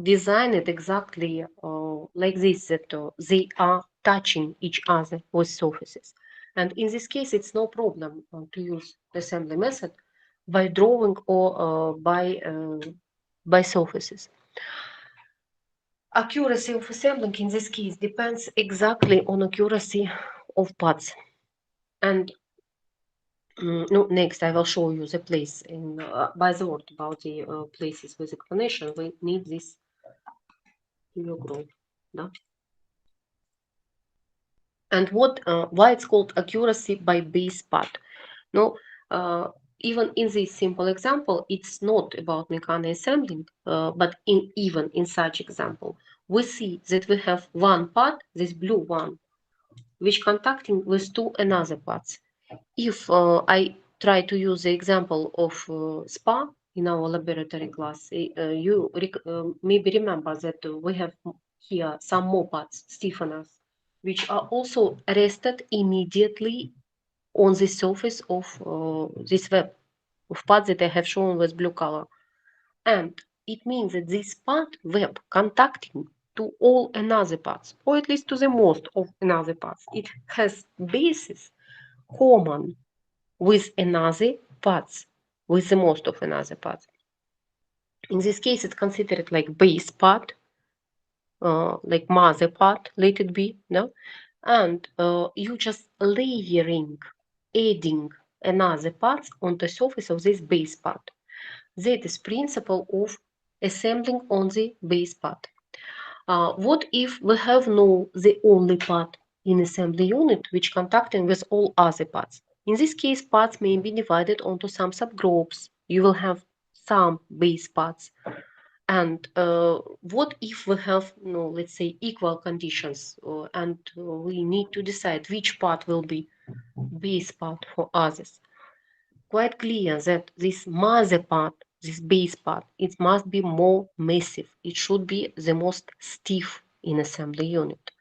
designed exactly like this, that they are touching each other with surfaces. And in this case, it's no problem to use the assembly method by drawing or by surfaces. Accuracy of assembling in this case depends exactly on accuracy of parts. And no, next I will show you the place in by the word about the places with explanation. We need this diagram. No? And what why it's called accuracy by base part? No, even in this simple example, it's not about mechanical assembling, but even in such example, we see that we have one part, this blue one, which contacting with two another parts. If I try to use the example of spa in our laboratory class, you maybe remember that we have here some more parts, stiffeners, which are also rested immediately on the surface of this web of parts that I have shown with blue color. And it means that this part web contacting to all another parts, or at least to the most of another parts, it has bases common with another parts, with the most of another parts. In this case, it's considered like base part, like mother part, let it be, no? And you just layering, adding another parts on the surface of this base part. That is principle of assembling on the base part. What if we have no the only part in assembly unit which contacting with all other parts? In this case, parts may be divided onto some subgroups. You will have some base parts. And what if we have, let's say, equal conditions, and we need to decide which part will be base part for others? Quite clear that this mother part, this base part, it must be more massive. It should be the most stiff in assembly unit.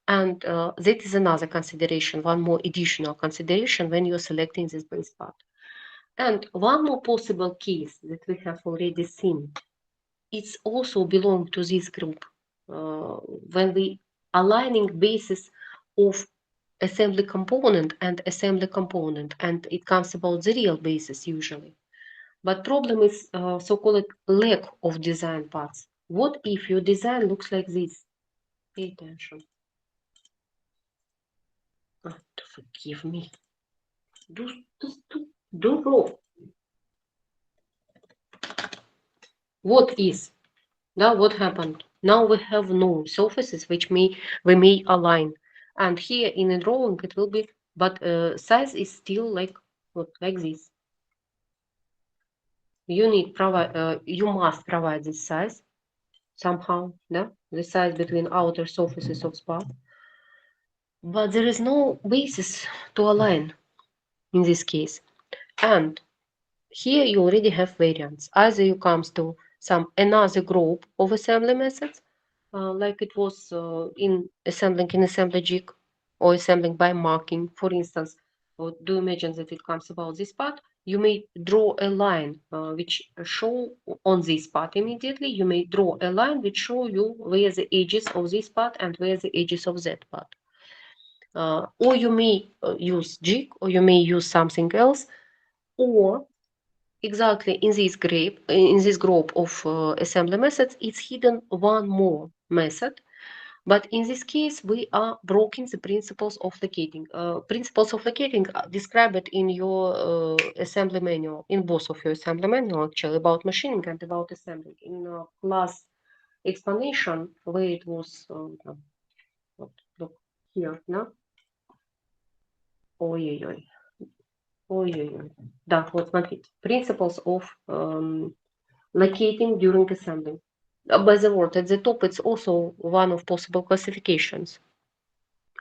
And that is another consideration, one more additional consideration when you're selecting this base part. And one more possible case that we have already seen, it's also belong to this group when we aligning bases of assembly component and it comes about the real basis usually. But problem is so-called lack of design parts. What if your design looks like this? Pay attention. Forgive me. Do roll. What is? Now what happened? Now we have no surfaces which we may align. And here in a drawing it will be but size is still like this. You must provide this size somehow, yeah? The size between outer surfaces of part. But there is no basis to align in this case. And here you already have variants. Either you comes to another group of assembly methods, like it was in assembly jig or assembling by marking. For instance, do you imagine that it comes about this part? You may draw a line which show on this part immediately. You may draw a line which show you where the edges of this part and where the edges of that part. Or you may use jig, or you may use something else, or exactly in this group of assembly methods, it's hidden one more method. But in this case, we are breaking the principles of locating. Principles of locating are described in your assembly manual, in both of your assembly manual, actually, about machining and about assembly. In class explanation, where it was, look here, no? Ой-ой-ой. Ой-ой-ой. Да, вот смотрите. Principles of locating during assembly. By the word, at the top, it's also one of possible classifications.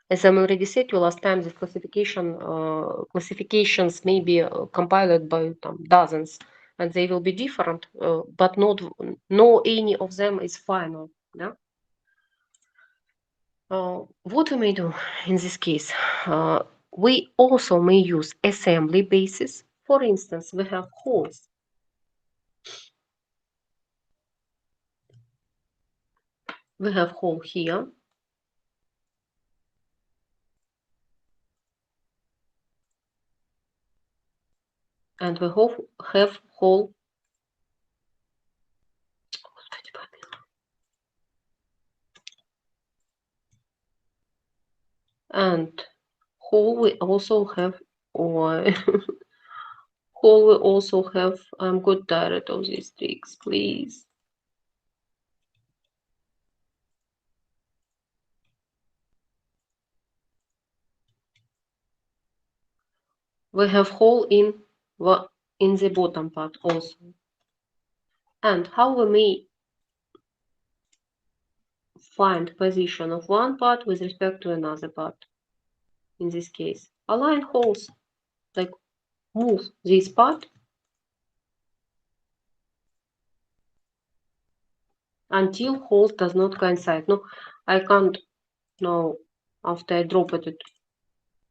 As I already said to you last time, this classifications may be compiled by dozens, and they will be different, but no any of them is final. Yeah? What we may do in this case, we also may use assembly bases. For instance, we have holes. We have hole here. And we have hole. And hole we also have, or hole we also have, I'm good tired of these tricks, please. We have hole in the bottom part also. And how we may find position of one part with respect to another part? In this case, align holes, like move this part until hole does not coincide. No, I can't now after I drop it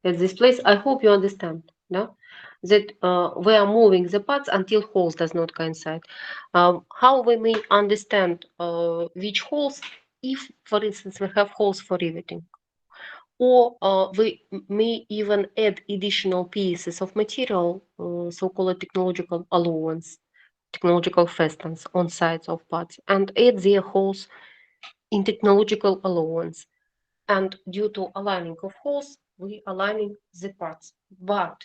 at this place. I hope you understand, yeah? That we are moving the parts until holes does not coincide. How we may understand which holes, if, for instance, we have holes for riveting, or we may even add additional pieces of material, so-called technological allowance, technological fasteners on sides of parts, and add their holes in technological allowance. And due to aligning of holes, we aligning the parts. But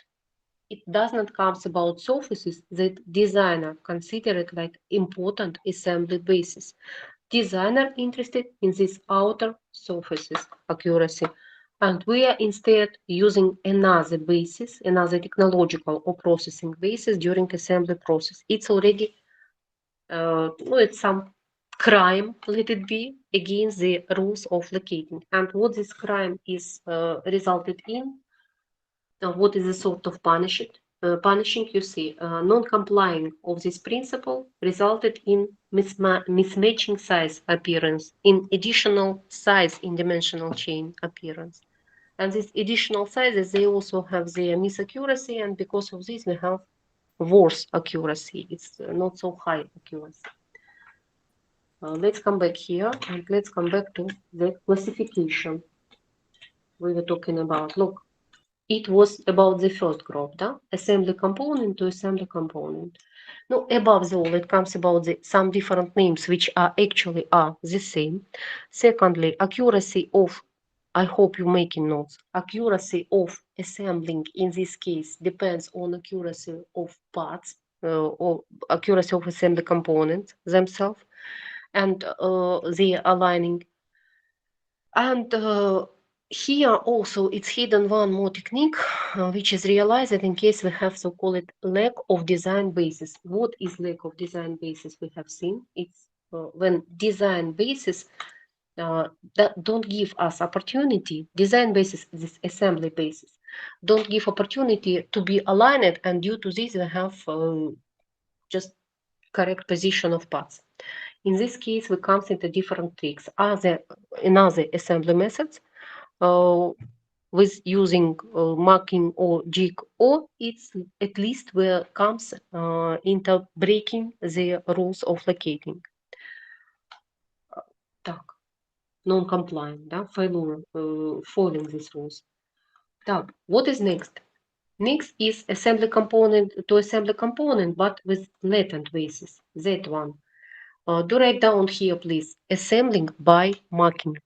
it does not come about surfaces that designer considered like important assembly basis. Designer interested in these outer surfaces accuracy. And we are instead using another basis, another technological or processing basis during assembly process. It's already, it's some crime, let it be, against the rules of locating. And what this crime is resulted in, what is the sort of punishing, you see, non-complying of this principle resulted in mismatching size appearance, in additional size in dimensional chain appearance. And these additional sizes, they also have their misaccuracy, and because of this, we have worse accuracy. It's not so high accuracy. Let's come back here and let's come back to the classification we were talking about. Look, it was about the first group, assembly component to assembly component. Now, above all, it comes about some different names which are actually the same. Secondly, accuracy of, I hope you're making notes, accuracy of assembling in this case depends on accuracy of parts or accuracy of assembly components themselves and the aligning. And Here also it's hidden one more technique, which is realized in case we have so-called lack of design basis. What is lack of design basis? We have seen it's when design basis that don't give us opportunity. Design basis, this assembly basis, don't give opportunity to be aligned, and due to this we have just correct position of parts. In this case, we come into different tricks. In other assembly methods, with using marking or jig, or it's at least where comes into breaking the rules of locating. Так, non-compliant, да, failure, following these rules. Так, what is next? Next is assembly component to assembly component, but with latent basis, that one. Do write down here, please, assembling by marking.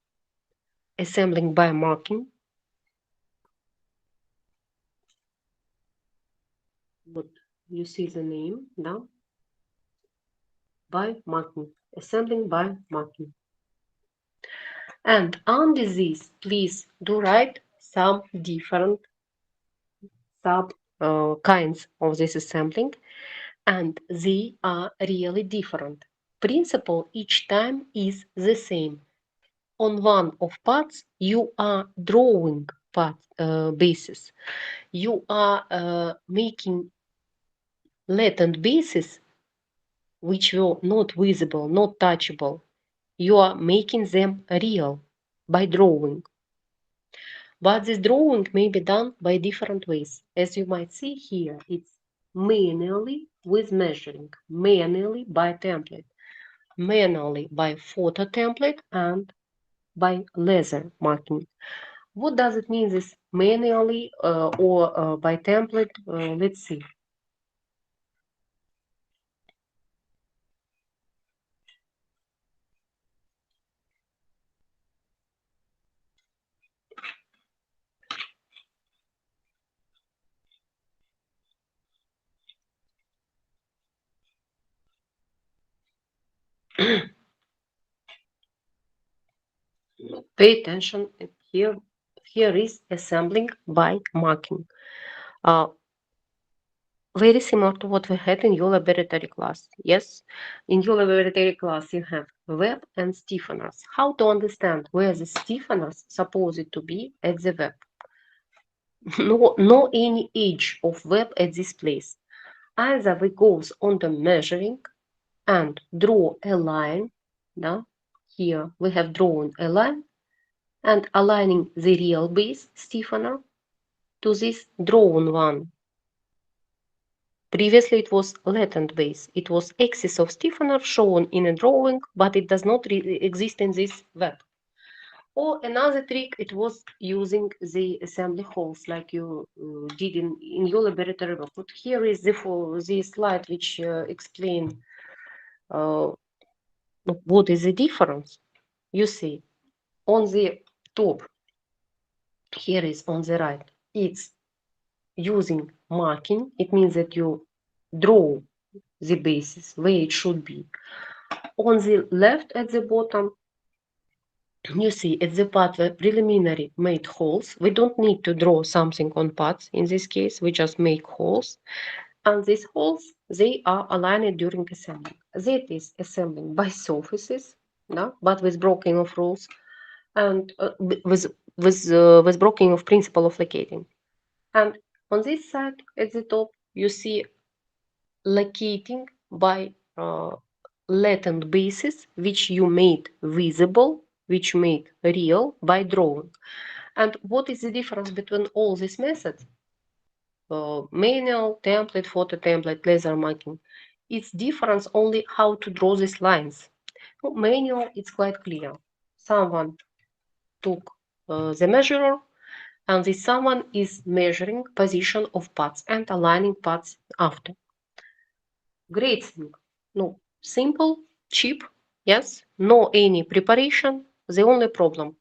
Assembling by marking. What you see the name now? By marking. Assembling by marking. And under this, please do write some different sub kinds of this assembling, and they are really different. Principle each time is the same. On one of parts, you are drawing part bases. You are making latent bases which were not visible, not touchable. You are making them real by drawing. But this drawing may be done by different ways. As you might see here, it's manually with measuring, manually by template, manually by photo template, and by laser marking. What does it mean, this manually or by template? Let's see. Pay attention here. Here is assembling by marking. Very similar to what we had in your laboratory class. Yes, in your laboratory class you have web and stiffeners. How to understand where the stiffeners supposed to be at the web? No any edge of web at this place. Either we goes on the measuring and draw a line. Now, here we have drawn a line and aligning the real base stiffener to this drawn one. Previously, it was latent base. It was axis of stiffener shown in a drawing, but it does not exist in this web. Or another trick, it was using the assembly holes like you did in your laboratory work. But here is the slide which explain what is the difference. You see, on the top, here is on the right, it's using marking. It means that you draw the basis where it should be. On the left at the bottom, you see at the part where preliminary made holes. We don't need to draw something on parts. In this case, we just make holes. And these holes, they are aligned during assembling. That is assembling by surfaces, no? But with breaking of rules and with breaking of principle of locating. And on this side at the top, you see locating by latent bases which you made visible, which made real by drawing. And what is the difference between all these methods? Manual, template, photo template, laser marking. It's difference only how to draw these lines. Manual, it's quite clear. Someone took the measurer, and this someone is measuring position of parts and aligning parts after. Great thing. No, simple, cheap, yes, no any preparation. The only problem,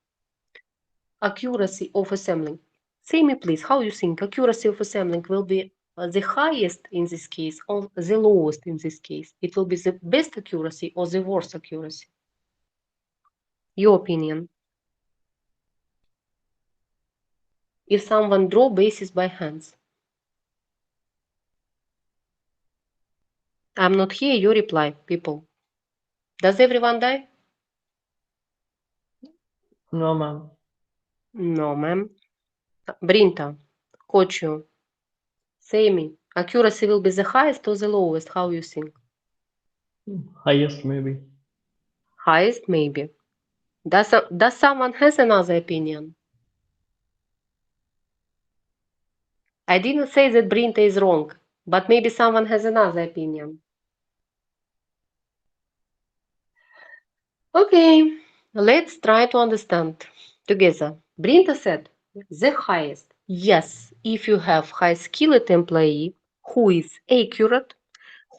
accuracy of assembling. Say me please, how you think accuracy of assembling will be the highest in this case or the lowest in this case? It will be the best accuracy or the worst accuracy? Your opinion? if someone draw bases by hands? I'm not here, you reply, people. Does everyone die? No, ma'am. No, ma'am. Brinta, Kochu, Sami, accuracy will be the highest or the lowest? How you think? Highest, maybe. Highest, maybe. Does someone has another opinion? I didn't say that Brinta is wrong, but maybe someone has another opinion. Okay, let's try to understand together. Brinta said the highest. Yes, if you have high-skilled employee who is accurate,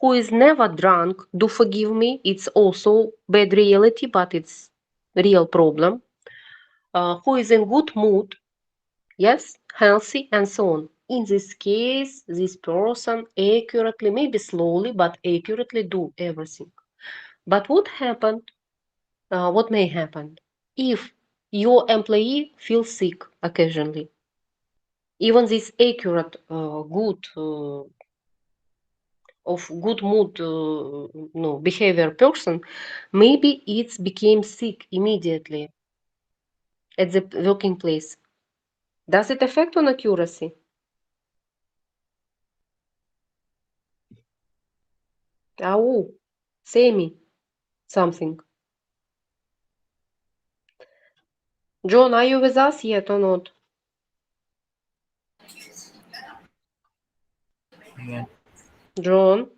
who is never drunk, do forgive me, it's also bad reality, but it's real problem. Who is in good mood, yes, healthy, and so on. In this case, this person accurately, maybe slowly, but accurately do everything. But what happened? What may happen if your employee feels sick occasionally? Even this accurate, good, of good mood, no behavior person, maybe it's became sick immediately at the working place. Does it affect on accuracy? Oh, Sami, something. John, are you with us yet or not? Yeah. John,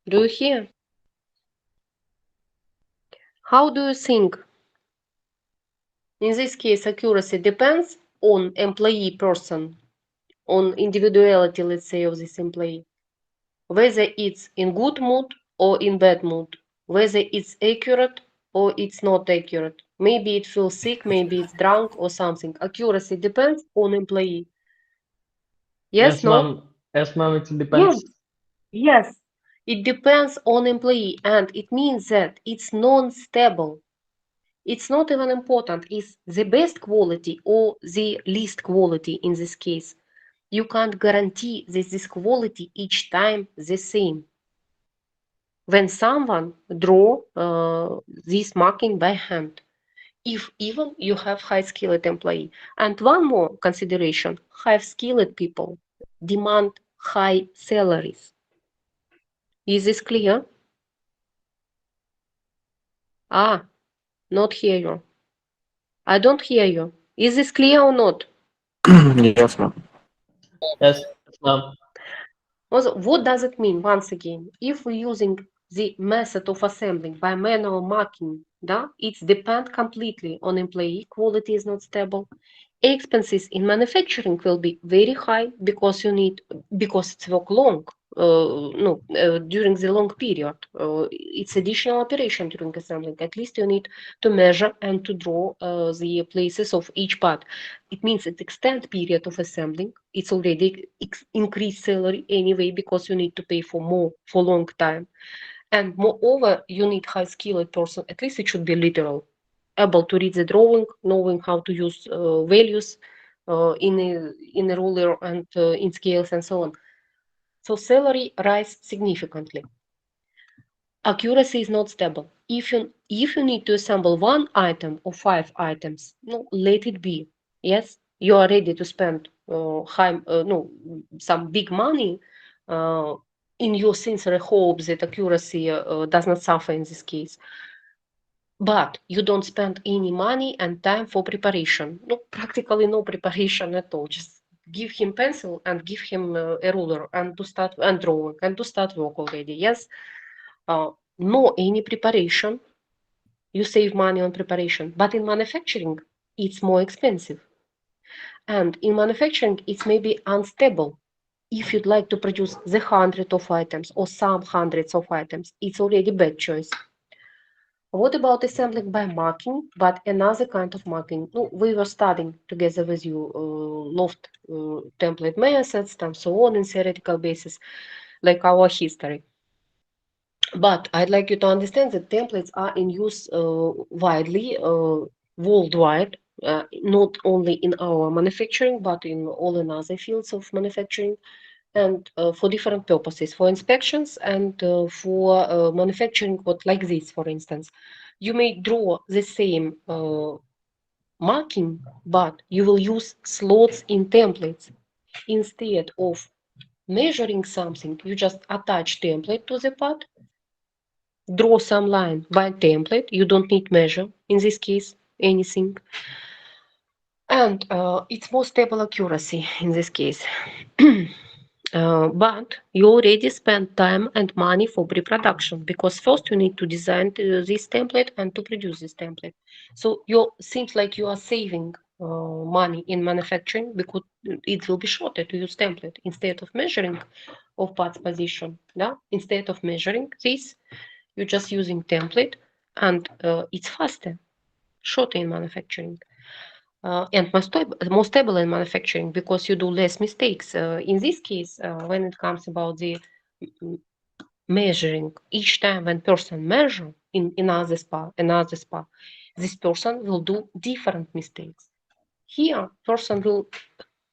do you hear? How do you think? In this case, accuracy depends on employee person, on individuality, let's say, of this employee. Whether it's in good mood or in bad mood, whether it's accurate or it's not accurate. Maybe it feels sick, maybe it's drunk or something. Accuracy depends on employee. Yes, no? ma'am. Yes, ma'am. It Yes, depends. yes. It depends on employee, and it means that it's non-stable. It's not even important is the best quality or the least quality in this case. You can't guarantee that this quality each time the same. When someone draw this marking by hand, if even you have high-skilled employee. And one more consideration, high-skilled people demand high salaries. Is this clear? Ah, not hear you. I don't hear you. Is this clear or not? Yes, ma'am. Yes, ma'am. Also, what does it mean? Once again, if we're using the method of assembling by manual marking, it depends completely on employee, quality is not stable. Expenses in manufacturing will be very high because it's work long, during the long period. It's additional operation during assembling. At least you need to measure and to draw the places of each part. It means at extended period of assembling, it's already increased salary anyway because you need to pay for more for long time. And moreover, you need high skilled person, at least it should be literal, able to read the drawing, knowing how to use values in a ruler and in scales and so on. So salary rise significantly. Accuracy is not stable. If you need to assemble one item or 5 items, no, let it be. Yes, you are ready to spend some big money in your sincere hope that accuracy does not suffer in this case. But you don't spend any money and time for preparation. No, practically no preparation at all. Just give him pencil and give him a ruler and to start and drawing and to start work already. Yes, no any preparation. You save money on preparation, but in manufacturing, it's more expensive. And in manufacturing, it's maybe unstable. If you'd like to produce the hundred of items or some hundreds of items, it's already bad choice. What about assembling by marking, but another kind of marking? No, we were studying together with you loft template methods and so on in theoretical basis, like our history. But I'd like you to understand that templates are in use widely, worldwide, not only in our manufacturing, but in all in other fields of manufacturing, and for different purposes, for inspections and for manufacturing, what like this, for instance. You may draw the same marking, but you will use slots in templates. Instead of measuring something, you just attach template to the part, draw some line by template. You don't need measure, in this case, anything. And it's more stable accuracy in this case. But you already spent time and money for pre-production, because first you need to design this template and to produce this template. So you seems like you are saving money in manufacturing, because it will be shorter to use template instead of measuring of parts position. Yeah? Instead of measuring this, you're just using template, and it's faster, shorter in manufacturing. And more stable in manufacturing, because you do less mistakes. In this case, when it comes about the measuring, each time when person measure in another spa, this person will do different mistakes. Here, person will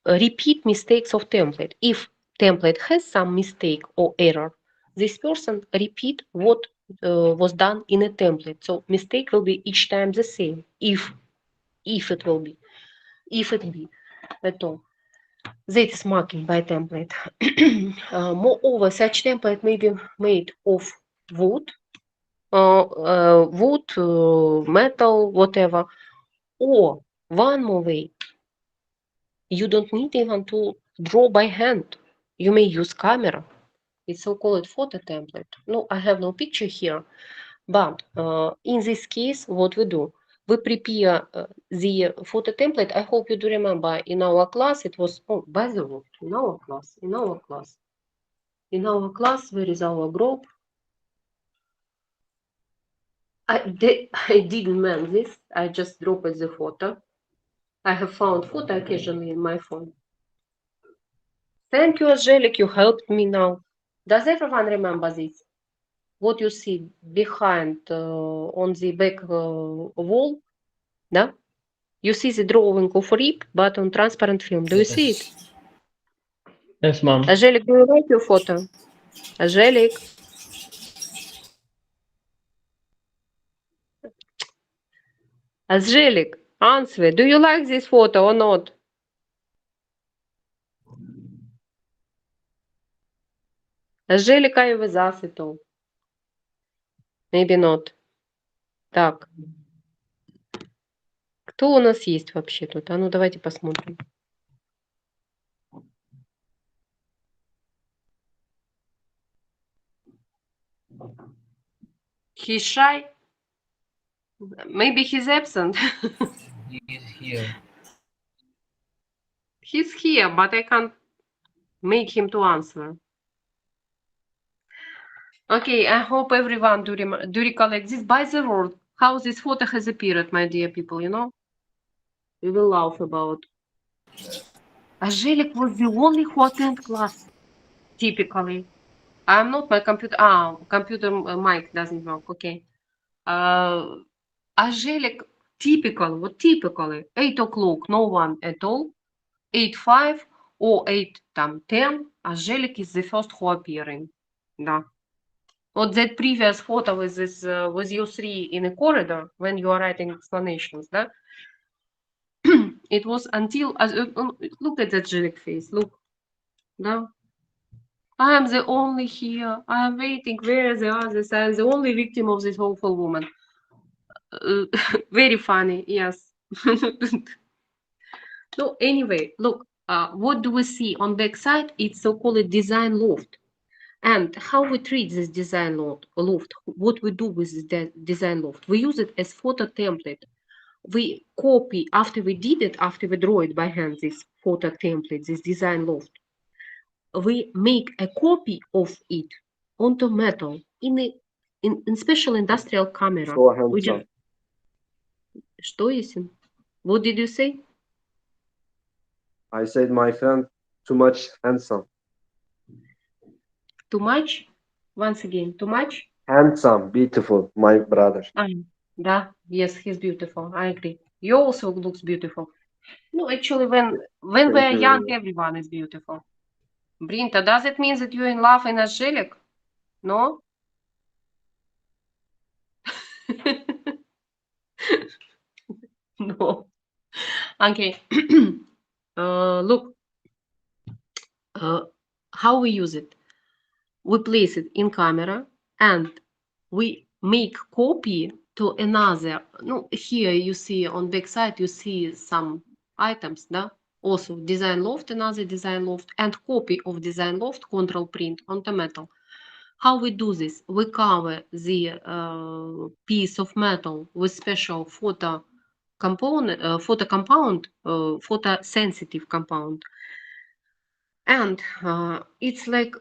repeat mistakes of template. If template has some mistake or error, this person repeat what was done in a template. So mistake will be each time the same, if it will be. If it be at all. That is marking by template. Moreover, such template may be made of wood, metal, whatever. Or one more way, you don't need even to draw by hand. You may use camera. It's so-called photo template. No, I have no picture here. But in this case, what we do, we prepare the photo template. I hope you do remember in our class, it was, oh, by the way, in our class, where is our group? I didn't mean this. I just dropped the photo. I have found photo occasionally in my phone. Thank you, Angelic, you helped me now. Does everyone remember this? What you see behind on the back wall? No? You see the drawing of rib, but on transparent film. Do you see it? Yes, ma'am. Angelic, do you like your photo? Angelic? Angelic, answer. Do you like this photo or not? Angelic, are you with us at all? Maybe not. Так. Кто у нас есть вообще тут? А ну давайте посмотрим. He's shy. Maybe he's absent. He is here. He's here, but I can't make him to answer. Okay, I hope everyone do recollect this. By the word, how this photo has appeared, my dear people, you know? We will laugh about. Angelic was the only who attended class, typically. I'm not my computer. Computer mic doesn't work. Okay. Angelic, typically 8 o'clock, no one at all. 8:05 or 8:10. Angelic is the first who appearing. Да. What that previous photo with this with you three in a corridor when you are writing explanations, да? It was until look at that Angelic face. Look, да? I am the only here. I am waiting. Where are the others? I am the only victim of this awful woman. Very funny, yes. So anyway, look, what do we see on back side? It's so-called design loft. And how we treat this design loft, what we do with this design loft, we use it as photo template. We copy, after we did it, after we draw it by hand, this photo template, this design loft, we make a copy of it onto metal in special industrial camera. So handsome. Что, Есин? What did you say? I said, my friend, too much handsome. Too much? Once again, too much? Handsome, beautiful, my brother. Да, yes, he's beautiful. I agree. You also looks beautiful. No, actually, when we Thank are you very young, much. everyone is beautiful. Brinta, does it mean that you're in love in Angelic? No? No. Okay. Look, how we use it. We place it in camera and we make copy to another. No, here you see on back side, you see some items, да? Also design loft, another design loft, and copy of design loft, control print on the metal. How we do this? We cover the piece of metal with special photo component, photo compound, photo sensitive compound, and it's like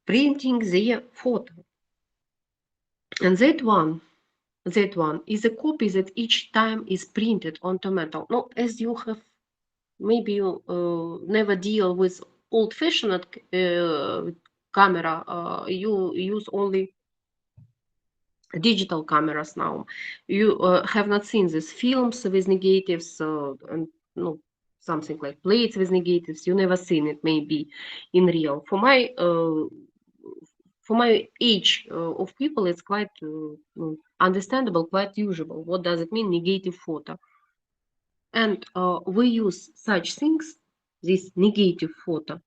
printing the photo. And that one is a copy that each time is printed onto metal. No, as you have, maybe you never deal with old-fashioned camera, you use only digital cameras now. You have not seen these films with negatives and no, something like plates with negatives. You never seen it maybe in real. For my age of people, it's quite understandable, quite usual. What does it mean, negative photo? And we use such things, this negative photo.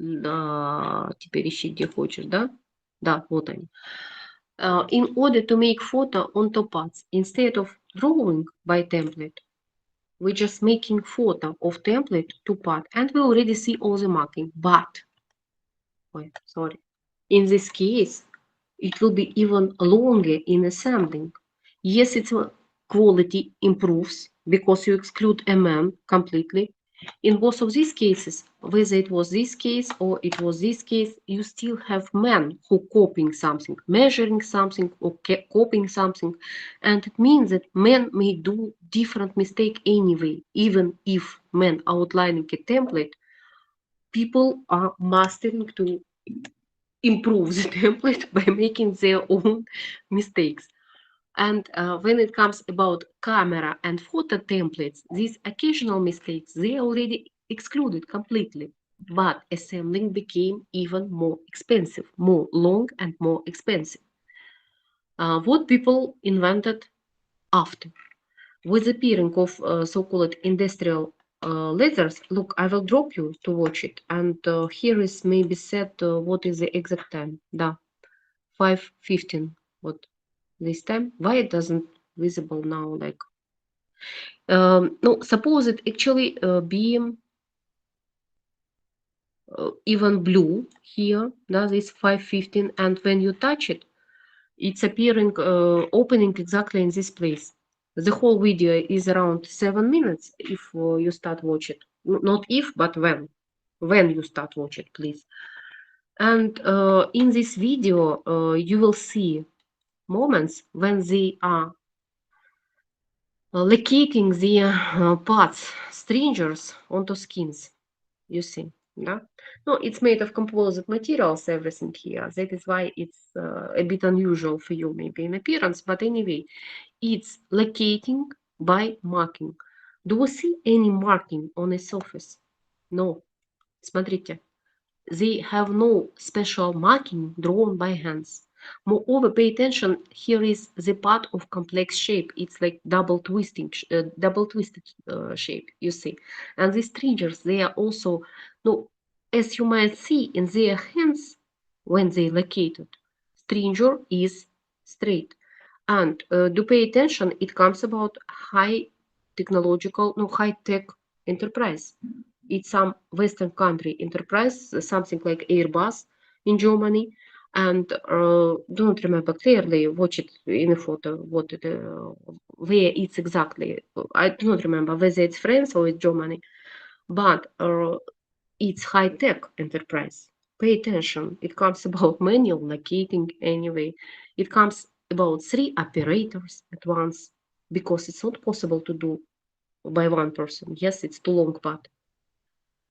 Да, теперь ищи, где хочешь, да? Да, вот они. In order to make photo onto parts, instead of drawing by template, we're just making photo of template to part, and we already see all the marking. But, wait, sorry, in this case, it will be even longer in assembling. Yes, its quality improves because you exclude completely. In both of these cases, whether it was this case or it was this case, you still have men who copying something, measuring something or copying something. And it means that men may do different mistake anyway. Even if men outlining a template, people are mastering to improve the template by making their own mistakes. And when it comes about camera and photo templates, these occasional mistakes, they are already excluded completely. But assembling became even more expensive, more long and more expensive. What people invented after? With the appearing of so-called industrial letters, look, I will drop you to watch it. And here is maybe set what is the exact time. Да, 5:15. What this time? Why it doesn't visible now? Like, no, suppose it actually be even blue here. That is 5:15, and when you touch it, it's appearing opening exactly in this place. The whole video is around 7 minutes if you start watch it. Not if, but when you start watch it, please. And in this video, you will see moments when they are locating the parts, stringers onto skins. You see, yeah? No, it's made of composite materials, everything here. That is why it's a bit unusual for you, maybe in appearance. But anyway, it's locating by marking. Do we see any marking on a surface? No. Смотрите. They have no special marking drawn by hands. Moreover, pay attention, here is the part of complex shape. It's like double twisted shape, you see. And these stringers, they are also, no, as you might see in their hands, when they located, stringer is straight. And do pay attention, it comes about high tech enterprise. It's some Western country enterprise, something like Airbus in Germany. And don't remember clearly, watch it in a photo, what it, where it's exactly. I do not remember whether it's France or it's Germany, but it's high-tech enterprise. Pay attention, it comes about manual locating anyway. It comes about 3 operators at once, because it's not possible to do by one person. Yes, it's too long, but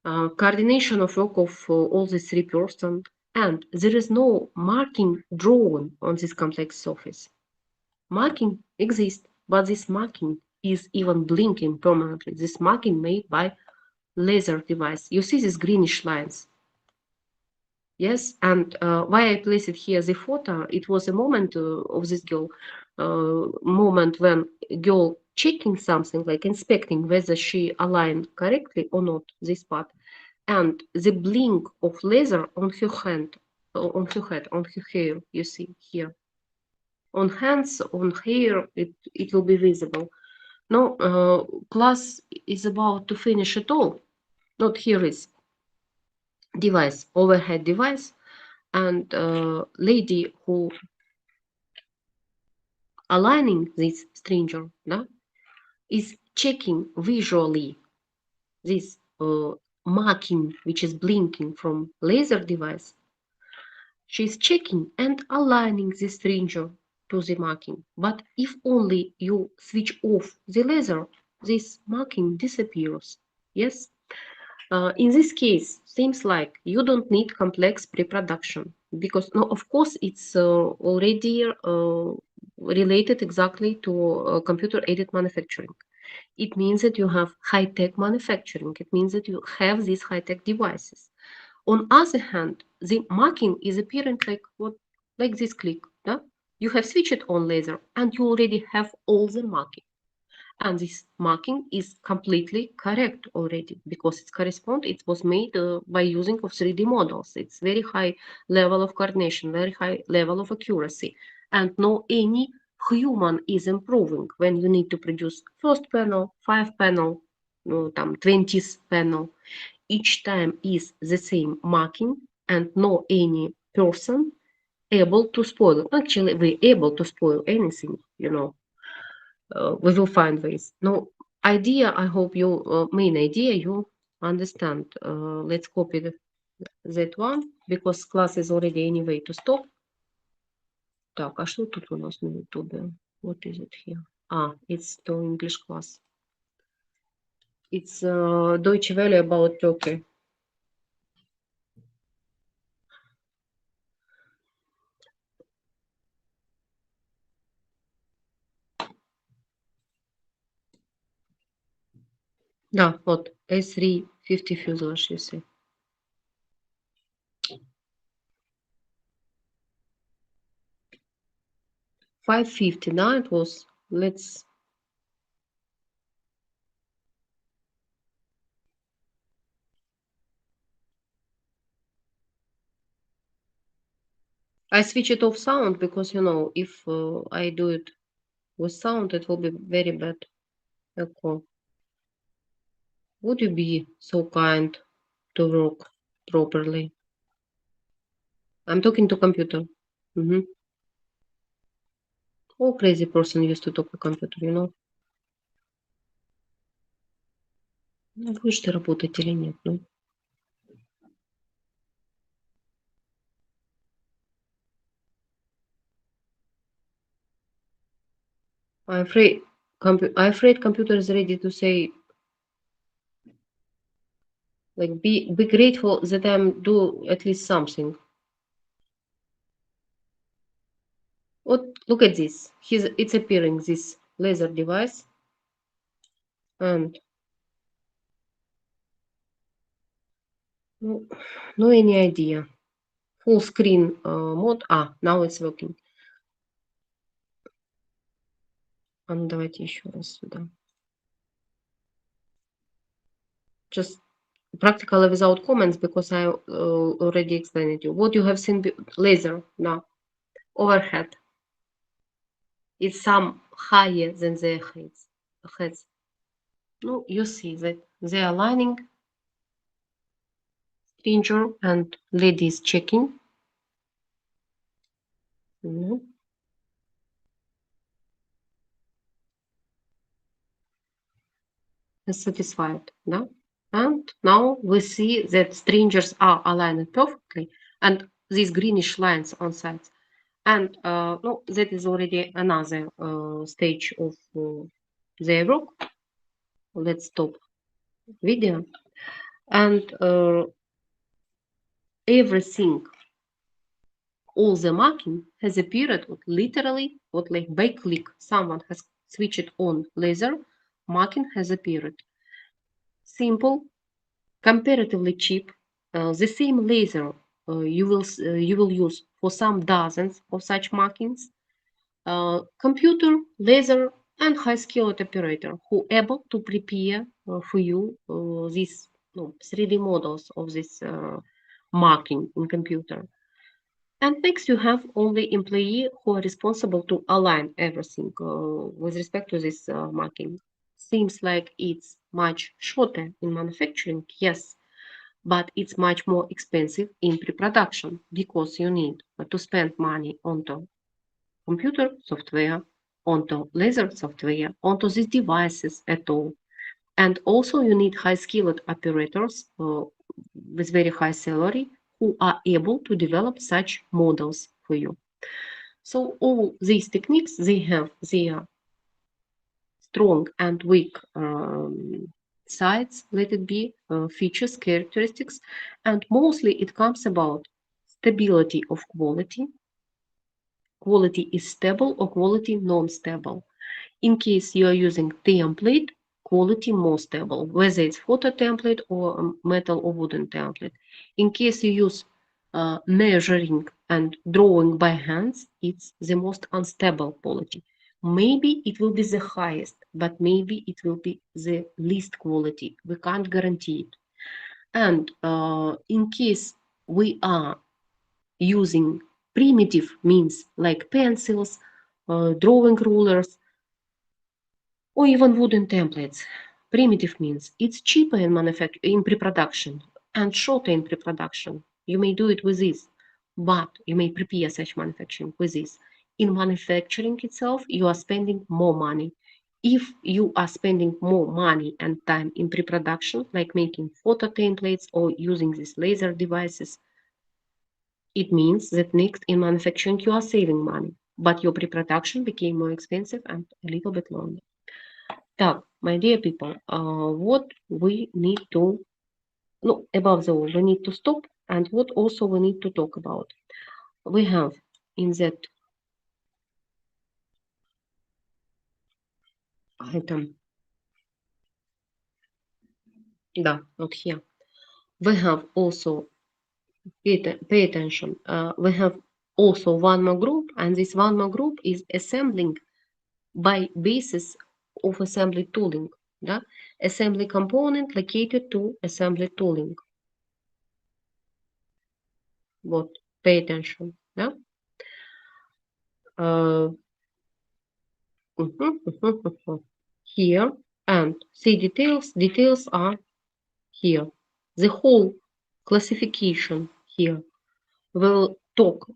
coordination of work of all the 3 persons, and there is no marking drawn on this complex surface. Marking exists, but this marking is even blinking permanently. This marking made by laser device. You see these greenish lines? Yes, and why I placed it here the photo, it was a moment of this girl, moment when girl checking something, like inspecting whether she aligned correctly or not, this part. And the blink of laser on her hand, on her head, on her hair, you see here. On hands, on hair, it will be visible. Now, class is about to finish it all. Not here is device, overhead device, and lady who aligning this stringer, да, is checking visually this marking which is blinking from laser device. She's checking and aligning the stringer to the marking. But if only you switch off the laser, this marking disappears. Yes? In this case, seems like you don't need complex pre-production because, no, of course, it's already related exactly to computer-aided manufacturing. It means that you have high-tech manufacturing. It means that you have these high-tech devices. On other hand, the marking is appearing like this click. Yeah? You have switched it on laser and you already have all the marking. And this marking is completely correct already because it was made by using of 3D models. It's very high level of coordination, very high level of accuracy, and no any human is improving when you need to produce first panel, 5 panel, 20th panel. Each time is the same marking and no any person able to spoil. Actually, we're able to spoil anything, we will find ways. No idea, I hope you, main idea you understand. Let's copy that one, because class is already anyway to stop. Так, а что тут у нас на YouTube? What is it here? It's the English class. It's Deutsche Welle about Turkey. Да, вот, A350 fuselage, you see. $550, now it was, let's... I switch it off sound because, if I do it with sound, it will be very bad echo. Would you be so kind to work properly? I'm talking to computer. Oh, crazy person used to talk to computer, Ну, будешь ты работать или нет, ну. I'm afraid computer is ready to say, like, be grateful that I'm do at least something. What? Look at this. It's appearing, this laser device, and no any idea. Full screen mode. Now it's working. Давайте еще раз сюда. Just practically without comments because I already explained it to you. What you have seen laser now, overhead, is some higher than their heads. No, you see that they are aligning stringer and lady is checking. Is satisfied, no? And now we see that stringers are aligned perfectly and these greenish lines on sides. And no, that is already another stage of their work. Let's stop video. And everything, all the marking has appeared literally like by click. Someone has switch it on laser, marking has appeared. Simple, comparatively cheap, the same laser you will use for some dozens of such markings. Computer, laser, and high-skilled operator who able to prepare for you these 3D models of this marking in computer. And next, you have only employee who are responsible to align everything with respect to this marking. Seems like it's much shorter in manufacturing, yes, but it's much more expensive in pre-production because you need to spend money onto computer software, onto laser software, onto these devices at all. And also you need high-skilled operators with very high salary who are able to develop such models for you. So all these techniques, they have their strong and weak sides, let it be, features, characteristics, and mostly it comes about stability of quality. Quality is stable or quality non-stable. In case you are using template, quality more stable, whether it's photo template or metal or wooden template. In case you use measuring and drawing by hands, it's the most unstable quality. Maybe it will be the highest, but maybe it will be the least quality. We can't guarantee it. And in case we are using primitive means like pencils, drawing rulers, or even wooden templates. Primitive means it's cheaper in pre-production and shorter in pre-production. You may do it with this, but you may prepare such manufacturing with this. In manufacturing itself, you are spending more money. If you are spending more money and time in pre-production, like making photo templates or using these laser devices, it means that next in manufacturing you are saving money, but your pre-production became more expensive and a little bit longer. Так, my dear people, what we need to, no, above all, we need to stop, and what also we need to talk about. We have in that item, not here. We have also, pay attention, we have also one more group, and this one more group is assembling by basis of assembly tooling. Assembly component located to assembly tooling. What? Pay attention. Here, and see details are here. The whole classification here. We'll talk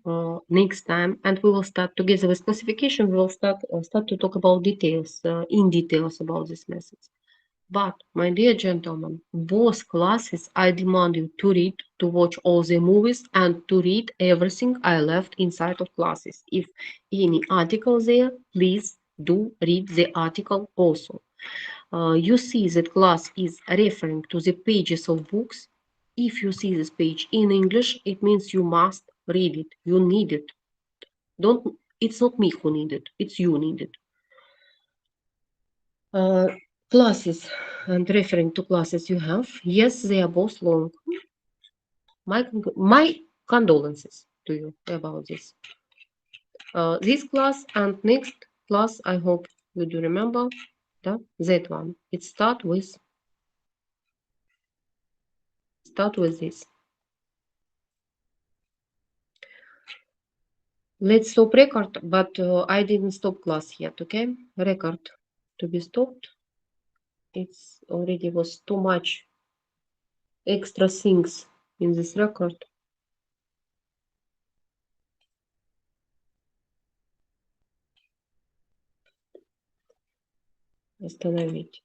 next time, and we will start together with classification. We will start to talk about details, in details about these methods. But, my dear gentlemen, both classes I demand you to read, to watch all the movies, and to read everything I left inside of classes. If any article there, please do read the article also. You see that class is referring to the pages of books. If you see this page in English, it means you must read it. You need it. It's not me who need it. It's you need it. Classes and referring to classes you have, yes, they are both long. My condolences to you about this. This class and next class, I hope you do remember that one. It start with this. Let's stop record, but I didn't stop class yet, okay? Record to be stopped. It's already was too much extra things in this record. Остановить.